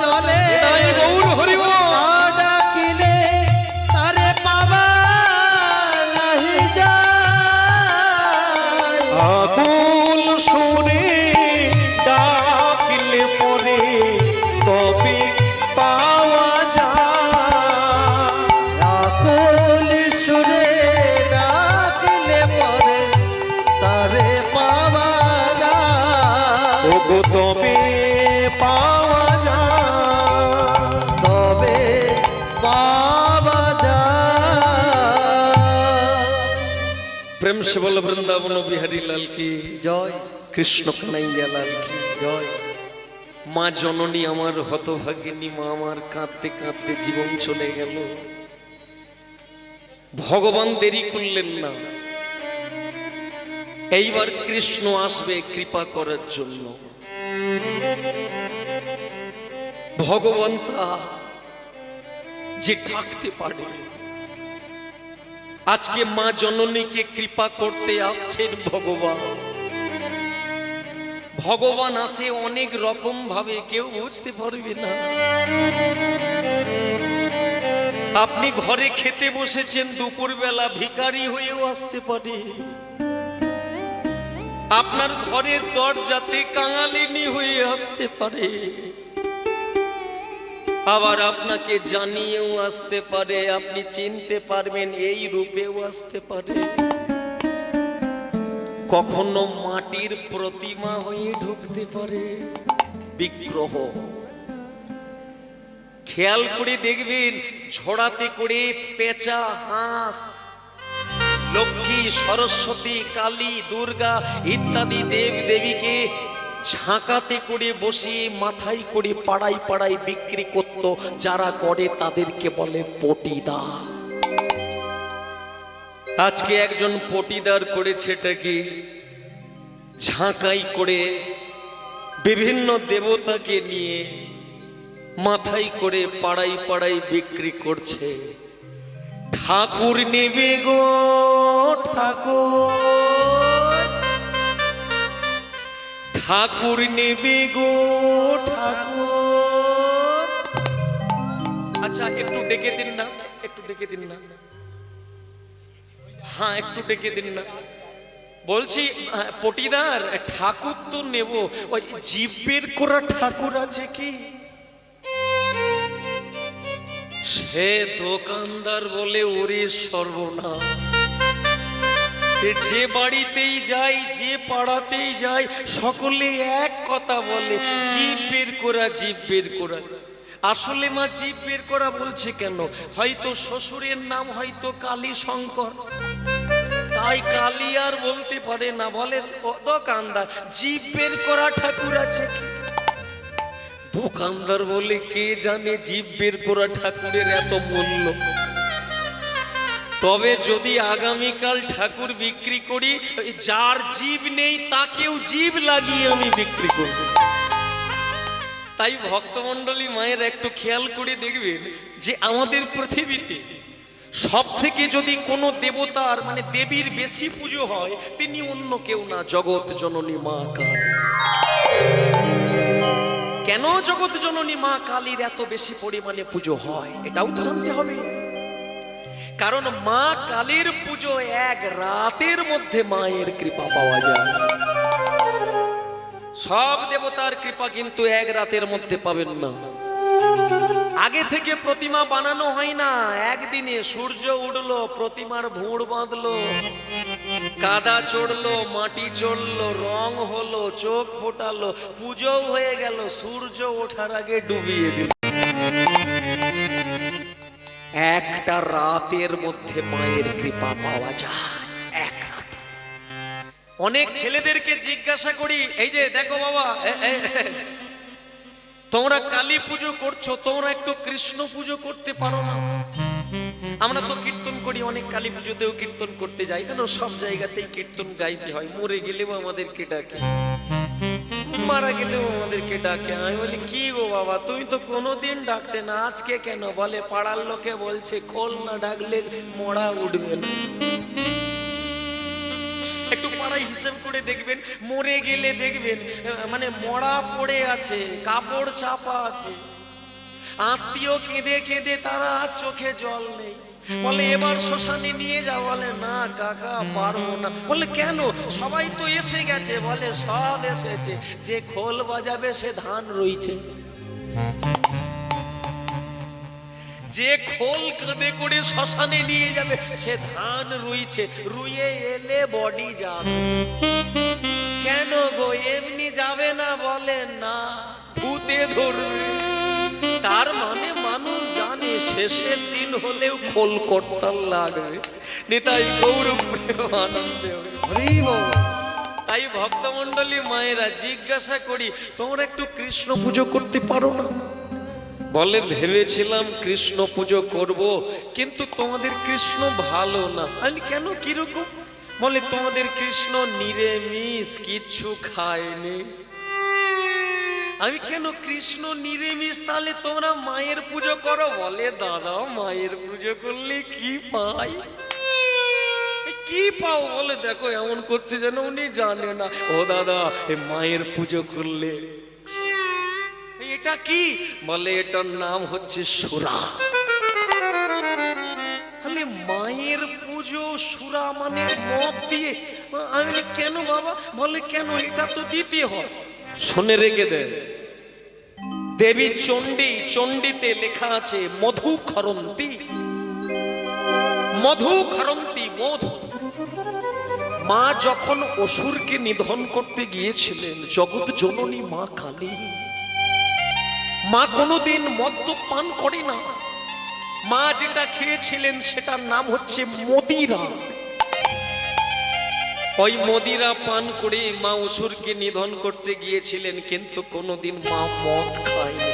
জলে তাই গৌর হরি বল। না ডাকিলে তারে পাওয়া নাহি যায়। আকুল সুরে ডাকিলে পরে তবে পাওয়া যায়। আকুল সুরে ডাকলে পরে তারে পাওয়া যায়। ওগো তবে পাওয়া যায়। তবে পাওয়া যায়। প্রেম সে বল বৃন্দাবন বিহারী লাল কি জয়, কৃষ্ণ কানাইয়া লাল কি জয়। মা জননী আমার হতভাগিনী মা আমার কাঁদতে কাঁদতে জীবন চলে গেল। ভগবান দেরি করলেন না, এইবার কৃষ্ণ আসবে কৃপা করার জন্য। ভগবান তা যে ডাকতে পারে, আজকে মা জননীকে কৃপা করতে আসছেন ভগবান। ভগবান আসে অনেক রকম ভাবে, কেউ বুঝতে পারবে না। আপনি ঘরে খেতে বসেছেন দুপুরবেলা, ভিখারি হয়েও আসতে পারে। আপনার ঘরের দরজাতে কাঙালিনী হয়ে আসতে পারে, আবার আপনাকে জানিয়েও আসতে পারে, আপনি চিনতে পারবেন এই রূপেও আসতে পারে। কখনো মাটির প্রতিমা হয়ে ঢুকতে পারে, বিগ্রহ। খেয়াল করে দেখবেন ঝোড়াতে করে পেঁচা, হাঁস, লক্ষ্মী, সরস্বতী, কালী, দুর্গা ইত্যাদি দেব দেবীকে ঝাঁকাতে করে বসিয়ে মাথায় করে পাড়ায় পাড়ায় বিক্রি করত। যারা করে তাদেরকে বলে পটিদার। আজকে একজন পটিদার করেছে এটাকে ঝাঁকাই করে বিভিন্ন দেবতাকে নিয়ে মাথায় করে পাড়ায় পাড়ায় বিক্রি করছে। ঠাকুর নেবে গো ঠাকুর, ঠাকুর নেবে গো ঠাকুর। আচ্ছা একটু ডেকে দিন না, একটু ডেকে দিন না। হ্যাঁ একটু ডেকে দিন না। বলছি পটিদার, ঠাকুর তো নেব, ওই জিভ বের করা ঠাকুর আছে কি? সে দোকানদার বলে ওরে সর্বনাশ, যে বাড়িতেই যাই যে পাড়াতেই যাই সকলে এক কথা বলে, জিভ বের করা, জিভ বের করা। আসলে মা জিভ বের করা বলছে কেন? হয়তো শ্বশুরের নাম হয়তো কালী শঙ্কর, তাই কালী আর বলতে পারে না, বলে দোকানদার জিভ বের করা ঠাকুর আছে কি? দোকানদার বলে কে জানে জিভ বের করা ঠাকুরের এত মূল্য। তবে যদি আগামীকাল ঠাকুর বিক্রি করি, যার জিভ নেই তাকেও জিভ লাগিয়ে আমি বিক্রি করব। তাই ভক্তমণ্ডলী মায়ের একটু খেয়াল করে দেখবেন যে আমাদের পৃথিবীতে সব থেকে যদি কোনো দেবতার মানে দেবীর বেশি পুজো হয়, তিনি অন্য কেউ না, জগৎ জননী মা কালী। কেন জগৎ জননী মা কালীর এত বেশি পরিমাণে পুজো হয় এটাও তো জানতে হবে। কারণ মা কালীর পুজো এক রাতের মধ্যে মায়ের কৃপা পাওয়া যায়। সব দেবতার কৃপা কিন্তু এক রাতের মধ্যে পাবেন না। আগে থেকে প্রতিমা বানানো হয় না, একদিনে সূর্য উঠলো, প্রতিমার ভুঁড় বাঁধলো, কাদা চড়লো, মাটি চড়লো, রং হলো, চোখ ফোটালো, পুজো হয়ে গেল, সূর্য ওঠার আগে ডুবিয়ে দিল। একটা রাতের মধ্যে মায়ের কৃপা পাওয়া যায়, এক রাত। অনেক ছেলেদেরকে জিজ্ঞাসা করি, এই যে দেখো বাবা, তোমরা কালী পুজো করছো, তোমরা একটু কৃষ্ণ পুজো করতে পারো না? আমরা তো কীর্তন করি, অনেক কালী পুজোতেও কীর্তন করতে যাই, কেন সব জায়গাতেই কীর্তন গাইতে হয়। মরে গেলেও আমাদেরকে ডাকে, মারা গেলেও আমাদেরকে ডাকে। আমি বলি কি গো বাবা, তুমি তো কোনোদিন ডাকতে না, আজকে কেন? বলে পাড়ার লোকে বলছে খোল না ডাকলে মরা উঠবে না। একটু পাড়ায় হিসেব করে দেখবেন, মরে গেলে দেখবেন মানে মরা পড়ে আছে, কাপড় চাপা আছে, আত্মীয় কেঁদে কেঁদে তারা চোখে জল নেই। বলে এবার শ্মশানে নিয়ে যাও। বলে না কাকা পারবো না। বলে কেন? সবাই তো এসে গেছে। বলে সব এসেছে, যে খোল বাজাবে সে ধান রইছে। যে খোল কাঁধে করে শ্মশানে নিয়ে যাবে সে ধান রুইছে, রুইয়ে এলে বডি যাবে। কেন গো এমনি যাবে না? বলে না, ভূতে ধরবে। তার মানে মানুষ জানে শেষের দিন হলেও খোল করতাল লাগবে। নিতাই গৌর প্রেমানন্দে হরি বল। তাই ভক্তমণ্ডলী মায়েরা জিজ্ঞাসা করি, তোমরা একটু কৃষ্ণ পুজো করতে পারো না? বলে ভেবেছিলাম কৃষ্ণ পুজো করব, কিন্তু তোমাদের কৃষ্ণ ভালো না। আমি কেন, কিরকম? বলে তোমাদের কৃষ্ণ নিরামিষ, কিচ্ছু খায়নি। আমি কেন? কৃষ্ণ নিরামিষ, তাহলে তোমরা মায়ের পুজো করো। বলে দাদা মায়ের পুজো করলে কি পাই? কি পাও? বলে দেখো এমন করছে যেন উনি জানে না। ও দাদা মায়ের পুজো করলে এটা কি? বলে এটার নাম হচ্ছে সুরা। মায়ের পুজো সুরা মানে মদ দিয়ে? আমি কেন বাবা? বলে কেন, এটা তো দিতে হয়। শুনে রেখে দেন, দেবী চণ্ডী, চণ্ডীতে লেখা আছে মধু খরন্তি, মধু খরন্তি, মধু। মা যখন অসুরকে নিধন করতে গিয়েছিলেন, জগৎ জননী মা কালী, মা কোনোদিন মদ্যপান করে না। মা যেটা খেয়েছিলেন সেটার নাম হচ্ছে মদিরা। ওই মদিরা পান করে মা অসুরকে নিধন করতে গিয়েছিলেন, কিন্তু কোনোদিন মা মদ খায়নি।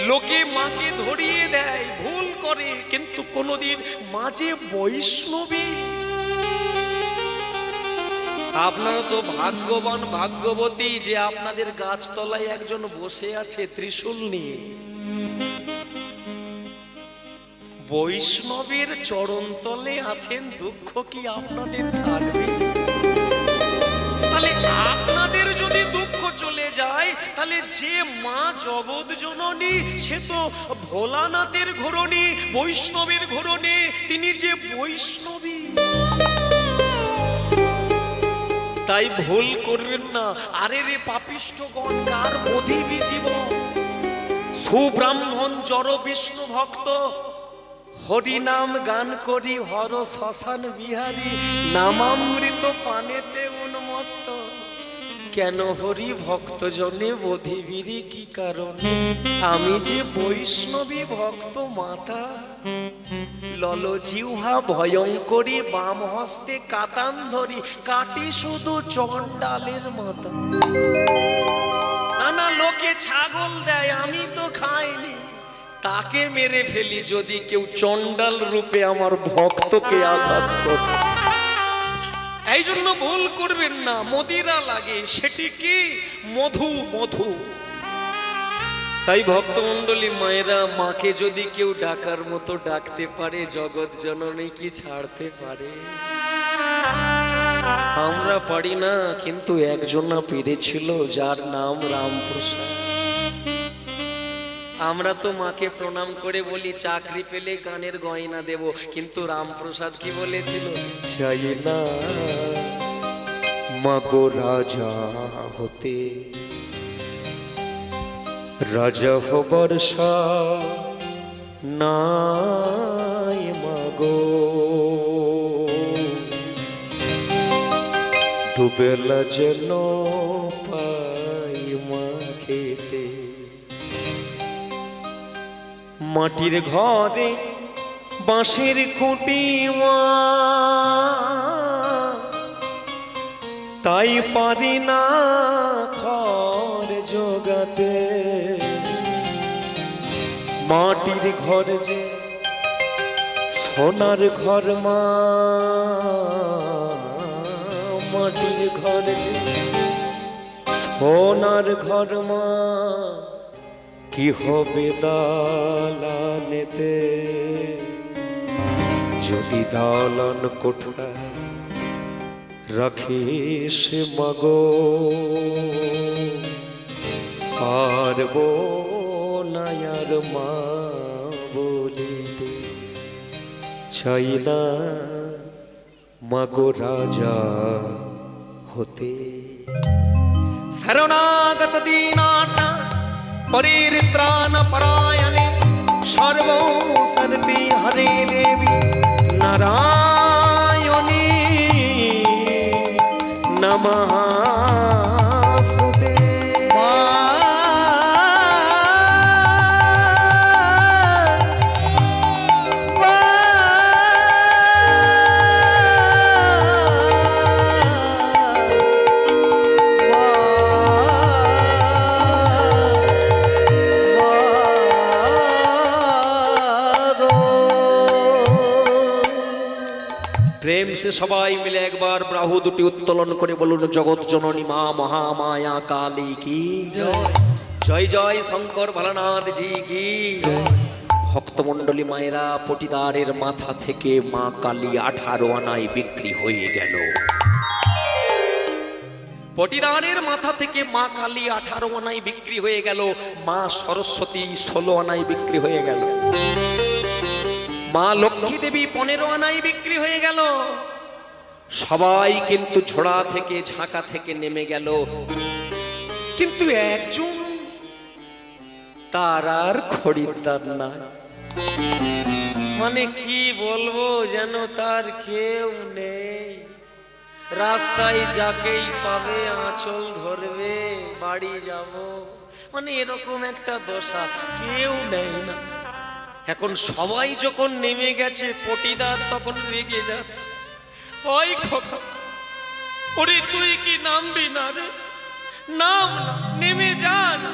লোকে মাকে ধরিয়ে দেয়, ভুল করে, কিন্তু কোনোদিন মা যে বৈষ্ণবী। আপনারা তো ভাগ্যবান, ভাগ্যবতী যে আপনাদের গাছতলায় একজন বসে আছে ত্রিশূল নিয়ে। বৈষ্ণবের চরণতলে আছেন, দুঃখ কি আপনাদের থাকবে? তাহলে আপনাদের যদি দুঃখ চলে যায়, তাহলে যে মা জগৎ জননী সে তো ভোলানাথের ঘরণী, বৈষ্ণবের ঘরণী, তিনি যে বৈষ্ণবী। তাই ভুল করবেন না। আরে রে পাপিষ্ঠগণ, কার অধিবী জীবন, সুব্রাহ্মণ জড় বিষ্ণু ভক্ত, হরি নাম গান করি হর শ্মশান বিহারী, নামামৃত পানেতে উন্মত্ত। কেন হরি ভক্ত জনে বোধিবিরি কি কারণে? আমি যে বৈষ্ণবী ভক্ত মাতা, লল জিহ্বা ভয়ঙ্করী, বাম হস্তে কাতান ধরি, কাটি শুধু চণ্ডালের মাথা। নানা লোকে ছাগল দেয়, আমি তো খাইনি, তাকে মেরে ফেলি যদি কেউ চণ্ডাল রূপে আমার ভক্তকে আঘাত করে। এই জন্য ভুল করবেন না, মদিরা লাগে, সেটি কি? মধু, মধু। তাই ভক্তমণ্ডলী মায়েরা, মাকে যদি কেউ ডাকার মতো ডাকতে পারে, জগৎ জননী কি ছাড়তে পারে? আমরা পারি না, কিন্তু একজনা পেরেছিল, যার নাম রামপ্রসাদ। আমরা তো মাকে প্রণাম করে বলি চাকরি পেলে গানের গয়না দেব, কিন্তু রামপ্রসাদ কি বলেছিল? চাই না মাগো রাজা হতে, রাজা হবার নাই মাগো, দুবেলা যেন পাই মা খেতে। মাটির ঘরে বাঁশের খুঁটি মা, তাই পারি না খড় জোগাতে। মাটির ঘর যে সোনার ঘর মা, মাটির ঘর যে সোনার ঘর মা, কি হবে দালানেতে যদি দালান কোঠা রাখিস মাগো। পারবো না আর মা বলিতে, চাই না মাগো রাজা হতে। শরণাগত দীনাটা পরিত্রাণ পরায়ণে, সর্ব সর্তি হরে দেবী নারায়ণী নমস্তুতে। প্রেম সে সবাই মিলে একবার বাহু দুটি উত্তোলন করে বলুন, জগৎ জননী মা মহামায়া কালী কি জয়। জয় শঙ্কর ভোলানাথ জি কি। ভক্তমণ্ডলী মায়েরা, পটিদারের মাথা থেকে মা কালী 18 আনায় বিক্রি হয়ে গেল। পটিদারের মাথা থেকে মা কালী 18 আনায় বিক্রি হয়ে গেল। মা সরস্বতী 16 আনায় বিক্রি হয়ে গেল। মা লক্ষ্মী দেবী 15 আনায় বিক্রি হয়ে গেল। সবাই কিন্তু ঝোড়া থেকে ঝাঁকা থেকে নেমে গেল, কিন্তু একজন তার আর খরিদ্দার নাই। মানে কি বলবো, যেন তার কেউ নেই। রাস্তায় যাকেই পাবে আঁচল ধরবে, বাড়ি যাব, মানে এরকম একটা দশা, কেউ নেই না। এখন সবাই যখন নেমে গেছে, পটিদার তখন রেগে যাচ্ছে, ওই খোকা, ওরে তুই কি নামবি না রে? নাম না, নেমে যা না।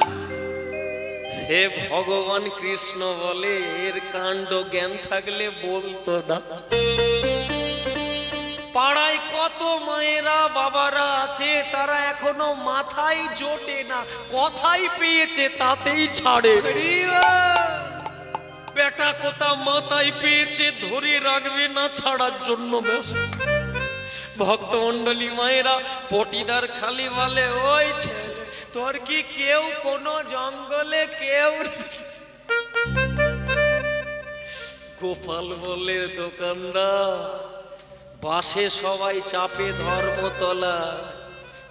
সে ভগবান কৃষ্ণ বলে, এর কাণ্ড জ্ঞান থাকলে বলতো না। পাড়ায় কত মায়েরা বাবারা আছে, তারা এখনো মাথায় জোটে না, কথাই পেয়েছে তাতেই ছাড়ে। বেটা কোথা মাথায় পেয়েছে, ধরে রাখবে না, ছাড়ার জন্য ব্যস্ত। ভক্তমণ্ডলী মায়েরা, পটিদার খালি বলে, ওই ছেলে, তোর কি কেউ কোনো জঙ্গলে কেউ? গোপাল বলে, দোকানদার, বাসে সবাই চাপে ধর্মতলা,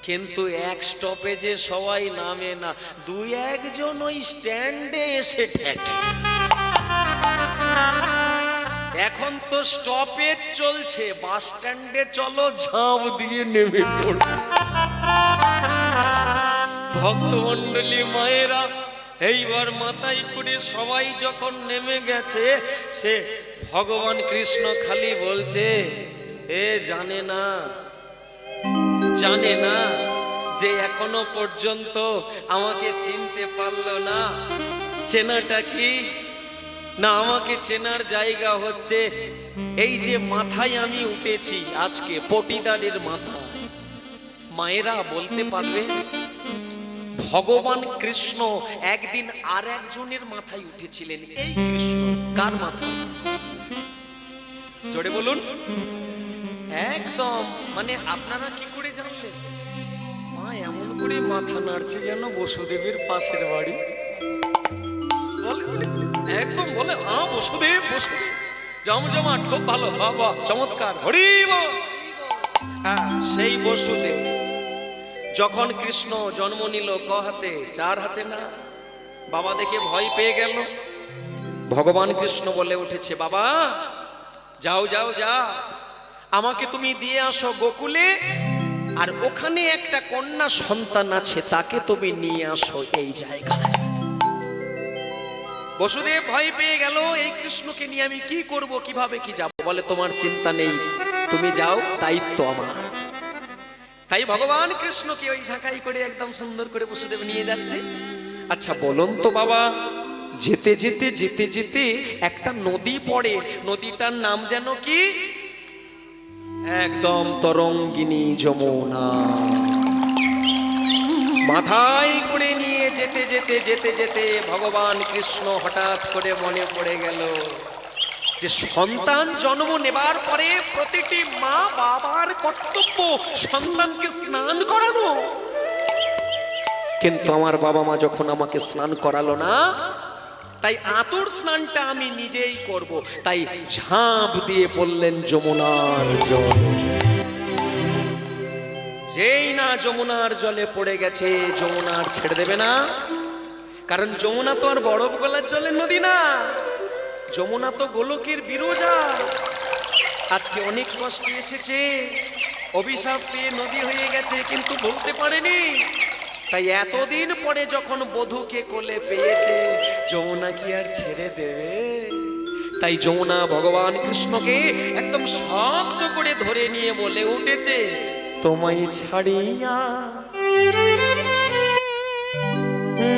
কিন্তু এক স্টপেজে সবাই নামে না, 2-1 ওই স্ট্যান্ডে এসে ঠেকে। এখন তো স্টপেজ চলছে, বাস স্ট্যান্ডে চলো, ঝাঁপ দিয়ে নেমে পড়ো। ভক্তমণ্ডলী মায়েরা, এইবার মাথায় করে সবাই যখন নেমে গেছে, সে ভগবান কৃষ্ণ খালি বলছে, এ জানে না, জানে না যে এখনো পর্যন্ত আমাকে চিনতে পারলো না। চেনাটা কি না, আমাকে চেনার জায়গা হচ্ছে এই যে মাথায় আমি উঠেছি আজকে, পটিদারের মাথা। মায়েরা বলতে পারবে, ভগবান কৃষ্ণ একদিন আর একজনের মাথায় উঠেছিলেন। এই কৃষ্ণ কার মাথা? জোরে বলুন। একদম, মানে আপনারা কি করে জানলেন? মা এমন করে মাথা নাড়ছে যেন বসুদেবের পাশের বাড়ি। একদম বলে, হ্যাঁ বসুদেব, বসুদেব জমজমাট, খুব ভালো, বাবা চমৎকার, হরি বল। হ্যাঁ, সেই বসুদেব যখন কৃষ্ণ জন্ম নিল, ক হাতে? 4 হাতে না। বাবা দেখে ভয় পেয়ে গেল। ভগবান কৃষ্ণ বলে উঠেছে, বাবা যাও যাও যাও, আমাকে তুমি দিয়ে আসো গোকুলে, আর ওখানে একটা কন্যা সন্তান আছে, তাকে তুমি নিয়ে আসো এই জায়গায়। বসুদেব ভয় পেয়ে গেল, এই কৃষ্ণকে নিয়ে আমি কি করব, কিভাবে কি যাব? বলে তোমার চিন্তা নেই, তুমি যাও, দায়িত্ব আমার। তাই ভগবান কৃষ্ণকে ওই ঝাঁকাই করে একদম সুন্দর করে বসুদেব নিয়ে যাচ্ছে। আচ্ছা বলুন তো বাবা, যেতে যেতে যেতে যেতে একটা নদী পড়ে, নদীটার নাম যেন কি? একদম তরঙ্গিনী যমুনা। মাথায় করে নিয়ে যেতে যেতে যেতে যেতে ভগবান কৃষ্ণ হঠাৎ করে মনে পড়ে গেল যে সন্তান জন্ম নেবার পরে প্রতিটি মা বাবার কর্তব্য সন্তানকে স্নান করানো। কিন্তু আমার বাবা মা যখন আমাকে স্নান করালো না, তাই আতুর স্নানটা আমি নিজেই করব। তাই ঝাঁপ দিয়ে পড়লেন যমুনার জল। যেই না যমুনার জলে পড়ে গেছে, যমুনার ছেড়ে দেবে না, কারণ যমুনা তো আর বরফ গলার জলের নদী না, যমুনা তো গোলকের বিরোজা। আজকে অনেক কষ্টে এসেছে, অভিশাপ পেয়ে নদী হয়ে গেছে, কিন্তু বলতে পারেনি। তাই এতদিন পরে যখন বধূকে কোলে পেয়েছে, যমুনা কি আর ছেড়ে দেবে? তাই যমুনা ভগবান কৃষ্ণকে একদম শক্ত করে ধরে নিয়ে বলে উঠেছে, তোমায় ছাড়িয়া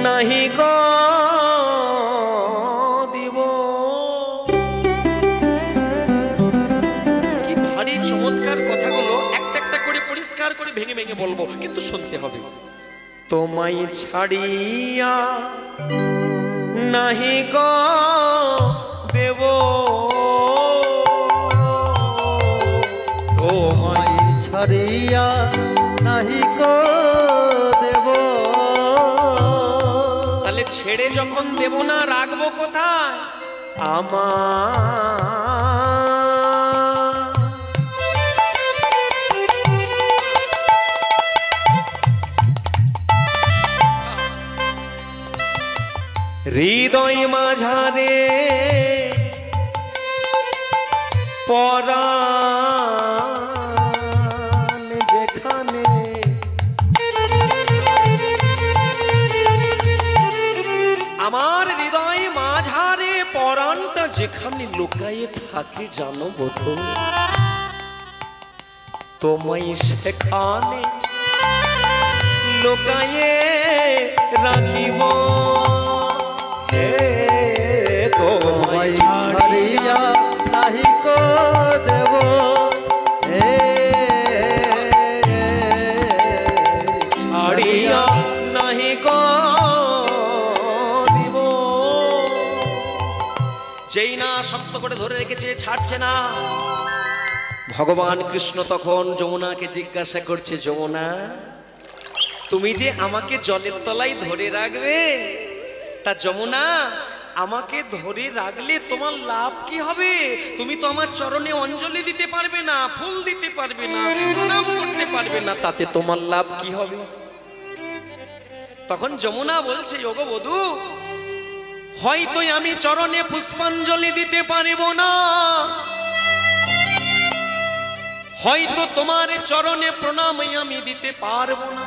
নাহি গো দিব। কি ভারী চমৎকার কথাগুলো, একটা একটা করে পরিষ্কার করে ভেঙে ভেঙে বলবো, কিন্তু শুনতে হবে। তোমায় ছাড়িয়া নাহি গো দেব, তোমায় ছাড়িয়া নাহি কো দেব। তাহলে ছেড়ে যখন দেব না, রাখবো কোথায়? আমার হৃদয় মাঝারে পরাণ যেখানে, আমার হৃদয় মাঝারে পরাণটা যেখানে লুকায়ে থাকে জানো বধূ, তোমায় সেখানে লুকায়ে রাখিব। তোমায় ছাড়িয়া নাহি কো দেব, ছাড়িয়া নাহি গো দিব। যেই না শক্ত করে ধরে রেখেছে, ছাড়ছে না। ভগবান কৃষ্ণ তখন যমুনাকে জিজ্ঞাসা করছে, যমুনা তুমি যে আমাকে জলের তলায় ধরে রাখবে, তা যমুনা আমাকে ধরে রাখলে তোমার লাভ কি হবে? তুমি তো আমার চরণে অঞ্জলি দিতে পারবে না, ফুল দিতে পারবে না, প্রণাম করতে পারবে না, তাতে তোমার লাভ কি হবে? তখন যমুনা বলছে, ওগো বধূ, হয়তো আমি চরণে পুষ্পাঞ্জলি দিতে পারবো না, হয়তো তোমার চরণে প্রণাম আমি দিতে পারবো না,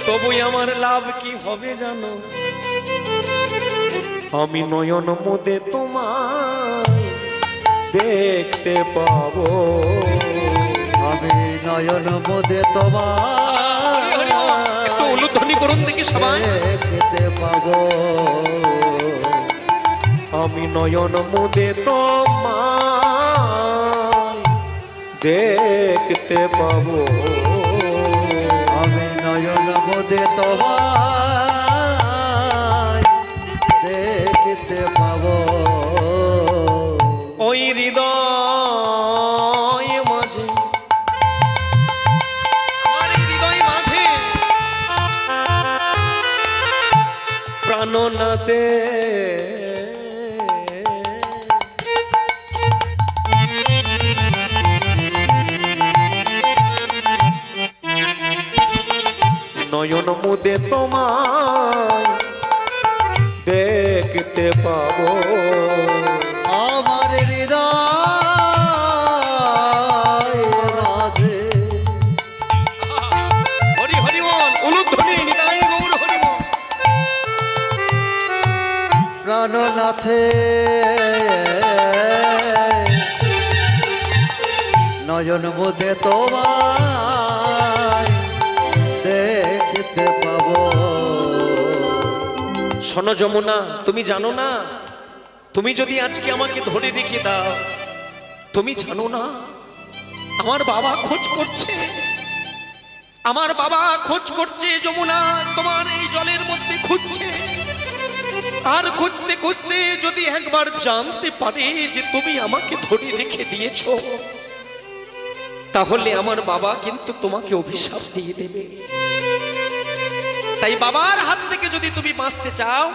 তবু আমার লাভ কি হবে জানো? আমি নয়ন মুদে তোমায় দেখতে পাবো। আমি নয়ন মুদে তোমায় একটু উলুধ্বনি করুন দেখি সবাই। দেখতে পাবো। আমি নয়ন মুদে তোমায় দেখতে পাবো। আমি নয়ন মুদে তোমায় দেখতে পাবো। ওই হৃদয় মাঝে, আমার এই হৃদয় মাঝে প্রাণনাথে নয়ন মুদে তোমায় দেখতে পাবো। আমার হৃদয় মাঝে নাথে নয়ন মুদে তোমায় দেখতে পাবো। শোনো যমুনা, তুমি জানো না, তুমি যদি আজকে আমাকে ধরে রেখে দাও, তুমি জানো না আমার বাবা খোঁজ করছে, আমার বাবা খোঁজ করছে যমুনা, তোমার এই জলের মধ্যে খুঁজছে। আর খুঁজতে খুঁজতে যদি একবার জানতে পারে যে তুমি আমাকে ধরে রেখে দিয়েছো, তাহলে আমার বাবা কিন্তু তোমাকে অভিশাপ দিয়ে দেবে। তাই বাবার হাত থেকে যদি তুমি বাঁচতে চাও,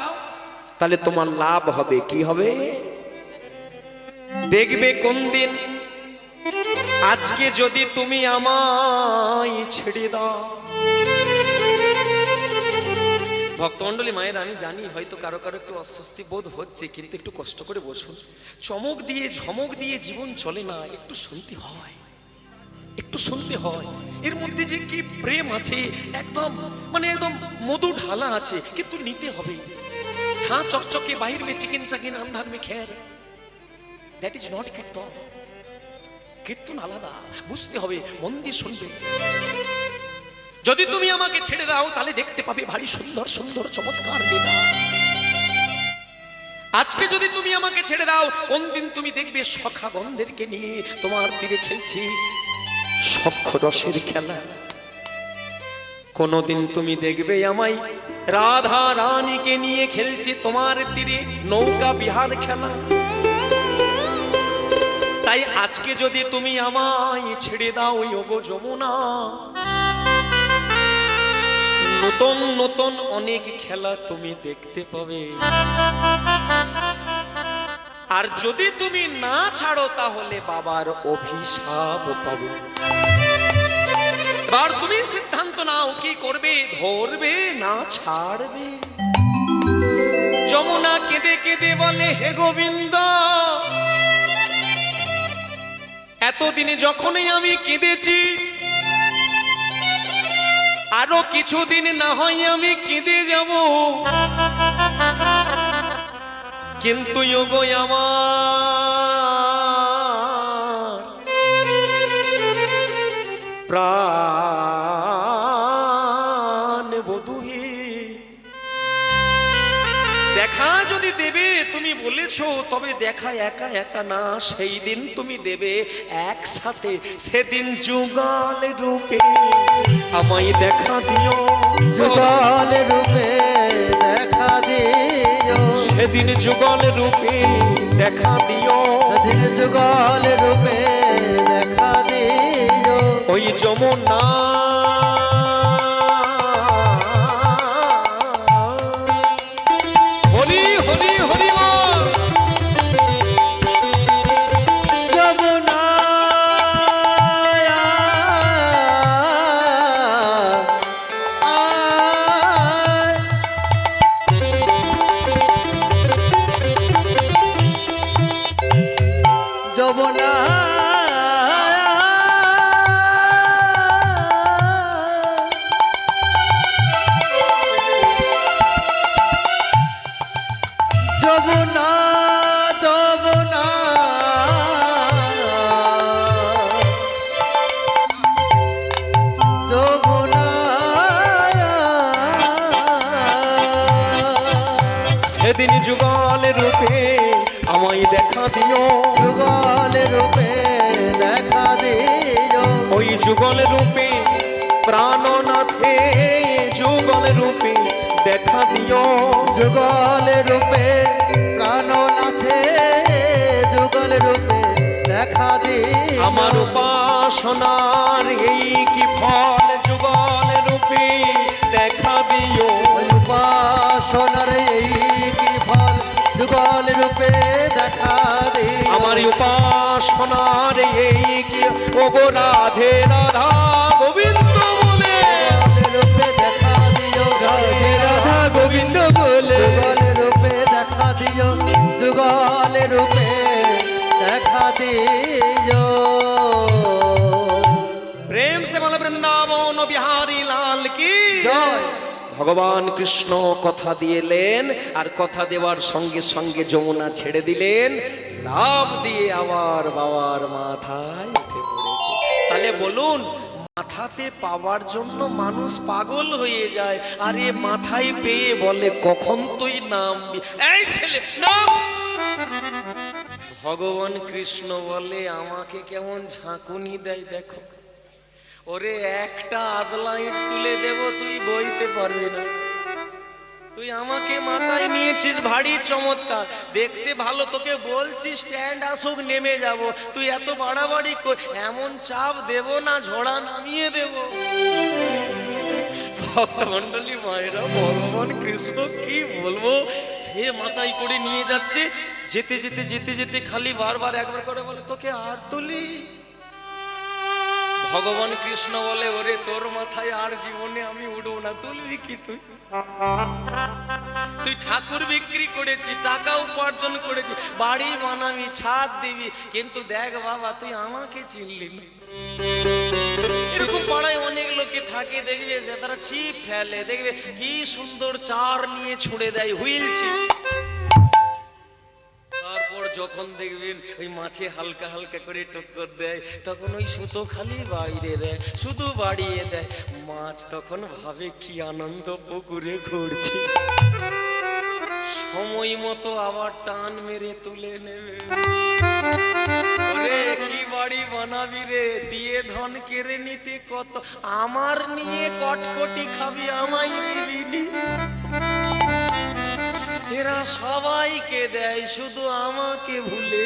তাহলে তোমার লাভ হবে। কি হবে? দেখবে কোন দিন আজকে যদি তুমি আমায় ছেড়ে দাও। ভক্তমণ্ডলী মায়ের, আমি জানি হয়তো কারো কারো একটু অস্বস্তি বোধ হচ্ছে, কিন্তু একটু কষ্ট করে বসুন। চমক দিয়ে ঝমক দিয়ে জীবন চলে না, একটু শুনতে হয়, একটু শুনতে হয়। এর মধ্যে যে কি প্রেম আছে, একদম মানে একদম মধু ঢালা আছে, কিন্তু নিতে হবে। ছা চকচকে বাহির মে চিকেন চাকিন আন্ধার মে খের, দ্যাট ইজ নট কীর্তন। কীর্তন আলাদা, বুঝতে হবে, মন দিয়ে শুনবে। যদি তুমি আমাকে ছেড়ে দাও, তাহলে দেখতে পাবে ভারী সুন্দর সুন্দর চমৎকার লীলা। আজকে যদি তুমি আমাকে ছেড়ে দাও, কোন দিন তুমি দেখবে সখা গন্ধেরকে নিয়ে তোমার তীরে খেলছি সখ্য রসের খেলা। কোনদিন তুমি দেখবে আমায় রাধা রানীকে নিয়ে খেলছি তোমার তীরে নৌকা বিহার খেলা। তাই আজকে যদি তুমি আমায় ছেড়ে দাও ওগো যমুনা, নতুন নতুন অনেক খেলা তুমি দেখতে পাবে। আর যদি তুমি না ছাড়ো, তাহলে বাবার অভিশাপ পাবে। এবার তুমি সিদ্ধান্ত নাও, কি করবে? ধরবে না ছাড়বে? যমুনা কেঁদে কেঁদে বলে, হে গোবিন্দ, এতদিনে যখনই আমি কেঁদেছি, আরো কিছুদিন না হয় আমি কেঁদে যাব, কিন্তু ওগো আমার প্রাণ বধূ হে, দেখা যদি দেবে তুমি বলেছো, তবে দেখা একা একা না, সেই দিন তুমি দেবে একসাথে। সেদিন যুগল রূপে আমায় দেখা দিও, যুগল রূপে দেখা দিও, সেদিন যুগল রূপে দেখা দিও, সেদিন যুগল রূপে দেখা দিও। ওই যমুনা হরি হরি হরি বল। যমুনা যমুনা যমুনা যমুনা যমুনা, সেদিন যুগল রূপে আমায় দেখা দিও, যুগল রূপে দেখা দিও, ওই যুগল রূপে প্রাণনাথে যুগল রূপে দেখা দিও, যুগল রূপে প্রাণনাথে যুগল রূপে দেখা দিও। আমার উপাসনার এই কি ফল, যুগল রূপে দেখা দিও, ওই উপাসনার এই কি ফল, যুগল রূপে দেখা দিও। আমার উপাসনার এই কি ওগো রাধে রাধা গোবিন্দ বলে, যুগল রূপে দেখা দিও, রাধে রাধা গোবিন্দ বলে, যুগল রূপে দেখা দিও, যুগল রূপে দেখা দিও। प्रेम से बोल वृंदावन बिहारी लाल की জয়। ভগবান কৃষ্ণ কথা দিয়েলেন, আর কথা দেওয়ার সঙ্গে সঙ্গে যমুনা ছেড়ে দিলেন, লাফ দিয়ে আবার বাবার মাথায় উঠে পড়েছে। তাহলে বলুন, মাথাতে পাওয়ার জন্য মানুষ পাগল হয়ে যায়, আর এ মাথায় পেয়ে বলে কখন তুই নামবি, এই ছেলে নাম। ভগবান কৃষ্ণ বলে আমাকে কেমন ঝাঁকুনি দেয় দেখো, ওরে একটা আদলা ইট তুলে দেব তুই বইতে পারবি না। তুই আমাকে মাথায় নিয়েছিস, ভারী চমৎকার, দেখতে ভালো, তোকে বলছি স্ট্যান্ড আসুক নেমে যাব, তুই এত বাড়াবাড়ি এমন চাপ দেব না, ঝোড়া নামিয়ে দেব। ভক্তমণ্ডলী মায়েরা, ভগবান কৃষ্ণ কি বলবো, সে মাথায় করে নিয়ে যাচ্ছে, যেতে যেতে যেতে যেতে খালি বারবার একবার করে বলে তোকে আর তুলি। ভগবান কৃষ্ণ বলে ওরে তোর মাথায় আর জীবনে আমি উঠবো না, তুলবি কি তুই? তুই ঠাকুর বিক্রি করেছি, টাকা উপার্জন করেছি, বাড়ি বানাবি, ছাদ দিবি, কিন্তু দেখ বাবা তুই আমাকে চিনলি না। এরকম পাড়ায় অনেক লোকে থাকে, দেখবে যে তারা ছিপ ফেলে, দেখবে কি সুন্দর চার নিয়ে ছুড়ে দেয়, হুইল ছিপ। তারপর যখন দেখবেন ওই মাছে হালকা হালকা করে টক্কর দেয়, তখন ওই সুতো খালি বাইরে দেয়, শুধু বাড়িয়ে দেয়, মাছ তখন ভাবে কি আনন্দ পুকুরে ঘুরছি, সময় মতো আবার টান মেরে তুলে নেবে। ওরে কি বাড়ি বানাবি রে, দিয়ে ধন কেড়ে নিতে কত, আমার নিয়ে কটকটি খাবি, আমায় দিবি। এরা সবাইকে দেয়, শুধু আমাকে ভুলে।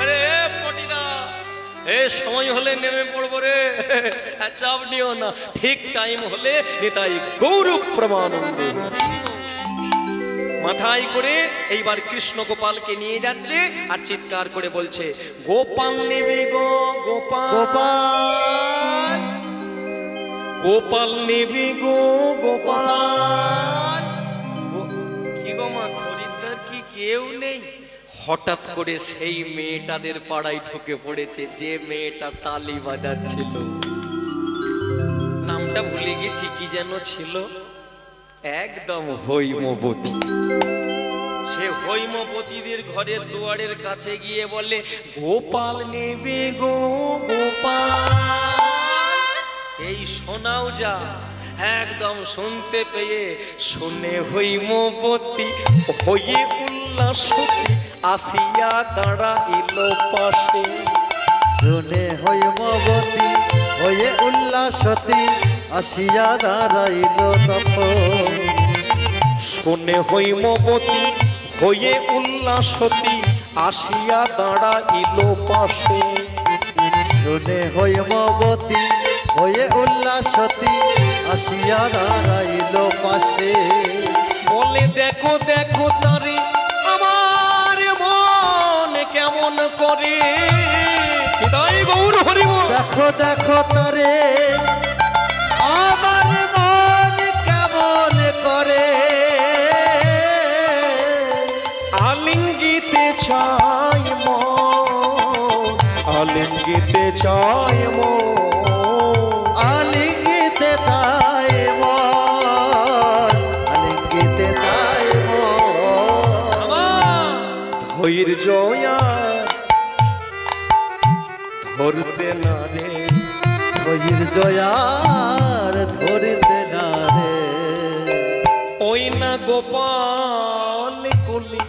আরে পটিদা, এ সময় হলে নেমে পড়বো রে, চাপ নিও না, ঠিক টাইম হলে নিতাই গৌরব প্রমানন্দ। মাথায় করে এইবার কৃষ্ণ গোপালকে নিয়ে যাচ্ছে, আর চিৎকার করে বলছে গোপাল নেবে গো গোপাল, গোপাল গোপাল নেবে গো গোপাল। কি গো মা, খরিদ্দার কি কেউ নেই? হঠাৎ করে সেই মেয়েটাদের পাড়ায় ঢুকে পড়েছে, যে মেয়েটা তালি বাজাচ্ছিল, নামটা ভুলে গেছি, কি যেন ছিল, একদম হৈমবতী। সে হৈমবতীদের ঘরের দুয়ারের কাছে গিয়ে বলে গোপাল নেবে গো গোপাল। এই শোনাও যা, একদম শুনতে পেয়ে শুনে হৈমবতী হয়ে উল্লাসতী আসিয়া দাঁড়াইল পাশে। শুনে হৈমবতী হয়ে উল্লাসতী আসিয়া দাঁড়াইল তখন। শুনে হৈমবতী হয়ে উল্লাসতী আসিয়া দাঁড়াইল পাশে। শুনে হৈমবতী হয়ে উল্লাসতী আসিয়া দাঁড়াইল পাশে। বলে দেখো দেখো তারে আমার মন কেমন করে, হৃদয় গৌর হরিব। দেখো দেখো তারে আমার মন কেমন করে, আলিঙ্গিতে চাই মন, আলিঙ্গিতে চাই মন, আলিঙ্গিতে তাই মন, আলিঙ্গিতে তাই মন। ধৈর্য ধরতে না রে, ধৈর্য আর ধরতে না রে। ওই না গোপাল কলি।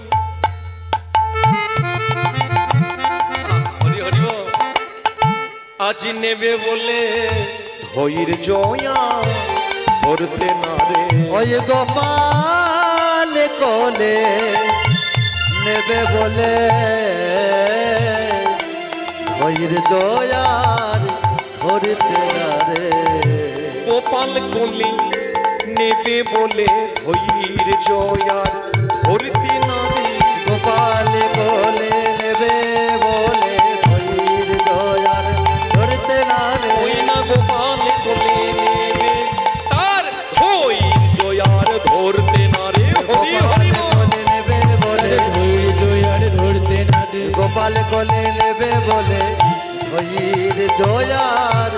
হরি হরি বল। আজ নেবে বলে ধৈর্য ধরতে না রে, ওই গোপাল কোলে নেবে বলে ধৈর্য আর ধরতে না রে। গোপাল কলি নেবে বলে ধৈর্য আর ধরতে না রে, গোপাল কোলে নেবে বলে ধৈর্য আর ধরতে না রে। ওই না গোপাল কোলে নেবে তার ধৈর্য আর ধরতে না রে। হরি হরি বল। কোলে নেবে বলে ধৈর্য আর ধরতে না দে। গোপাল কোলে নেবে বলে ধৈর্য আর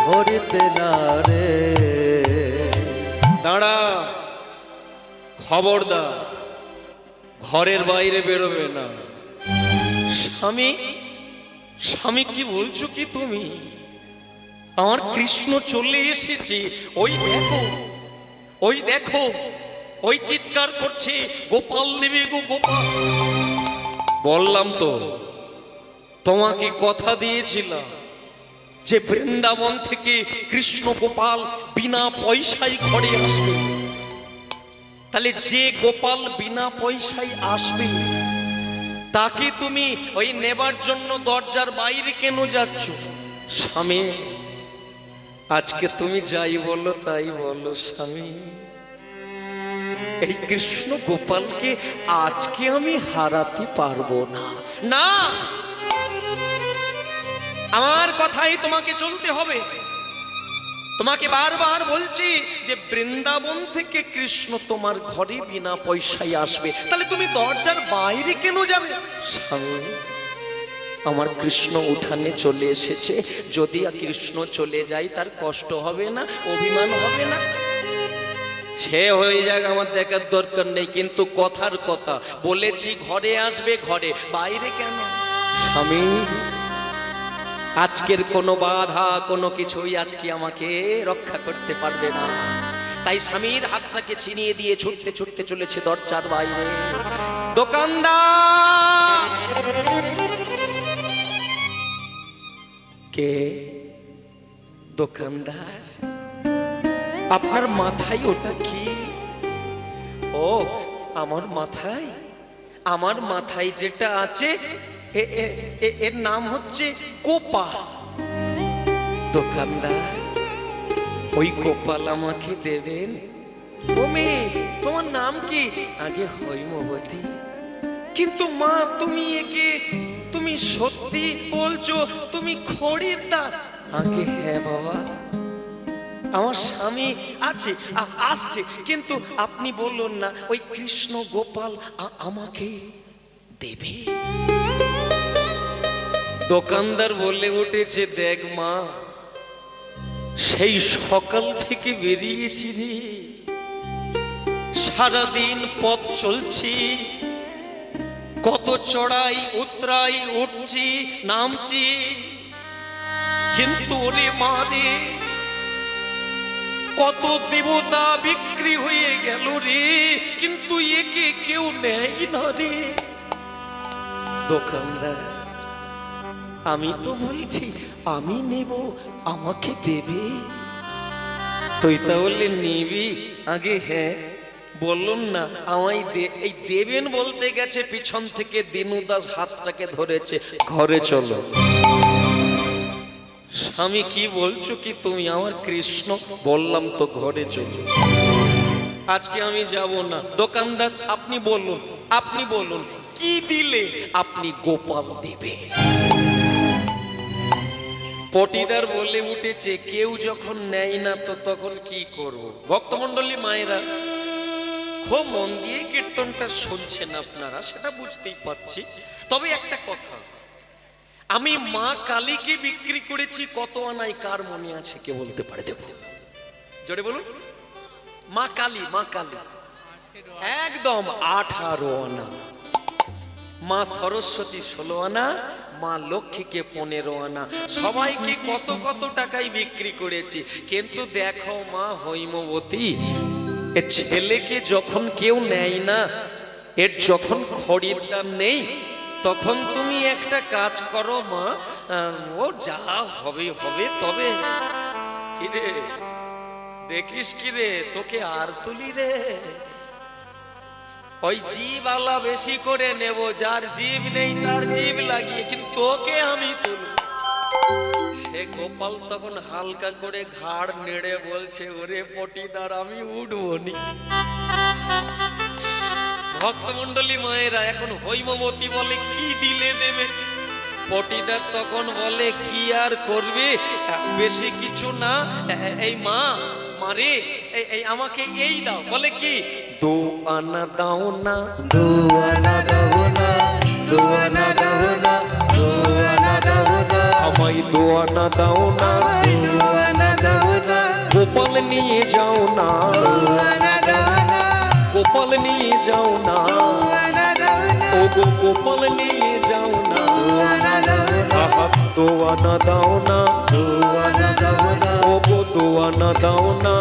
ধরতে না রে। দাঁড়া, খবরদার, ঘরের বাইরে বেরোবে না। স্বামী, স্বামী কি বলছো কি তুমি? আমার কৃষ্ণ চলে এসেছে, ওই দেখো, ওই দেখো, ওই চিৎকার করছে, গোপাল নেবে গো গোপাল। বললাম তো, তোমাকে কথা দিয়েছিলাম যে বৃন্দাবন থেকে কৃষ্ণ গোপাল বিনা পয়সায় ঘরে আসবে। তাহলে যে গোপাল বিনা পয়সায় আসবে তাকে তুমি ওই নেবার জন্য দরজার বাইরে কেন যাচ্ছ? স্বামী, আজকে তুমি যাই বলো তাই বলো স্বামী, এই কৃষ্ণ গোপালকে আজকে আমি হারাতে পারবো না। না, আমার কথাই তোমাকে চলতে হবে। তোমাকে বারবার বলছি যে বৃন্দাবন থেকে কৃষ্ণ তোমার ঘরে বিনা পয়সায় আসবে, তাহলে তুমি দরজার বাইরে কেন যাবে? স্বামী, আমার কৃষ্ণ উঠানে চলে এসেছে, যদি কৃষ্ণ চলে যায় তার কষ্ট হবে না, অভিমান হবে না? সে হয়ে যাক, আমার দেখার দরকার নেই, কিন্তু কথার কথা বলেছি ঘরে আসবে, ঘরে, বাইরে কেন? স্বামী, আজকের কোনো বাধা, কোনো কিছুই আজকে আমাকে রক্ষা করতে পারবে না। তাই স্বামীর হাতটাকে ছিনিয়ে দিয়ে ছুটতে ছুটতে চলেছে দরজার বাইরে। দোকানদার! কে? দোকানদার, আপনার মাথায় ওটা কি? ও, আমার মাথায়, আমার মাথায় যেটা আছে এর নাম হচ্ছে গোপাল। দোকানদার, ওই গোপাল আমাকে দেবেন? ও মেয়ে, তোমার নাম কি? আগে হৈমবতী। কিন্তু মা, তুমি একে, তুমি সত্যি বলছো তুমি খরিদ্দার? আগে হ্যাঁ বাবা, আমার স্বামী আছে, আসছে, কিন্তু আপনি বললেন না ওই কৃষ্ণ গোপাল আমাকে দেবে। দোকানদার বলে উঠেছে, দেখ মা, সেই সকাল থেকে বেরিয়েছি রে, সারাদিন পথ চলছি, কত চড়াই উতরাই, উঠছি নামছি, কিন্তু ওরে মা রে, কত দেবতা বিক্রি হয়ে গেল রে, কিন্তু একে কেউ নেয় না রে। দোকানদার, আমি তো বলছি আমি নেব, আমাকে দেবে? তুই তাহলে নিবি? আগে হ্যাঁ বলুন না, আমায় এই দেবেন বলতে গেছে, পিছন থেকে দিনুদাস হাতটাকে ধরেছে, ঘরে চলো। স্বামী, কি বলছো কি তুমি? আমার কৃষ্ণ। বললাম তো ঘরে চলো, আজকে আমি যাব না। দোকানদার, আপনি বলুন, আপনি বলুন কি দিলে আপনি গোপাল দেবে? পটিদার বলে উঠেছে, কেউ যখন নেয় না তো তখন কি করব? ভক্তমণ্ডলী মায়েরা, খুব মন দিয়ে কীর্তনটা শুনছেন আপনারা, সেটা বুঝতেই পারছি। তবে একটা কথা, আমি মা কালীকে বিক্রি করেছি কত আনায়, কার মনে আছে? কে বলতে পারে? দেব, জোরে বলুন। মা কালী, মা কালী একদম 18 আনা, মা সরস্বতী 16 আনা, মা লক্ষ্মীকে 15 আনা, সবাইকে কত কত টাকায় বিক্রি করেছি। কিন্তু দেখো মা হৈমবতী, এর ছেলেকে যখন কেউ নেয় না, এর যখন খরিদ্দার নেই, তখন তুমি একটা কাজ করো মা, ও যা হবে হবে। তবে কিরে, দেখিস কিরে, তোকে আর তুলি রে, ওই জিভ আলা বেশি করে নেব, যার জিভ নেই তার জিভ লাগিয়ে, কিন্তু তোকে আমি তুলব। সে গোপাল তখন হালকা করে ঘাড় নেড়ে বলছে, ওরে পটিদার, আমি উঠবো নি। ভক্তমণ্ডলী মায়েরা, এখন হৈমবতী বলে কি দিলে দেবে? পটিদার তখন বলে, কি আর করবে, বেশি কিছু না, এই মা, মারে এই আমাকে এই দাও। বলে কি, 2 আনা দাও না, 2 আনা দাও না, 2 আনা দাও না, 2 আনা দাও না, আমায় 2 আনা দাও না, 2 আনা দাও না গোপাল নিয়ে যাও না আনা দাও না গোপাল নিয়ে যাও না আনা দাও না ও গো গোপাল নিয়ে যাও না আনা দাও না আহা দোয়ানা দাও না দোয়ানা দাও না ও গো দোয়ানা দাও না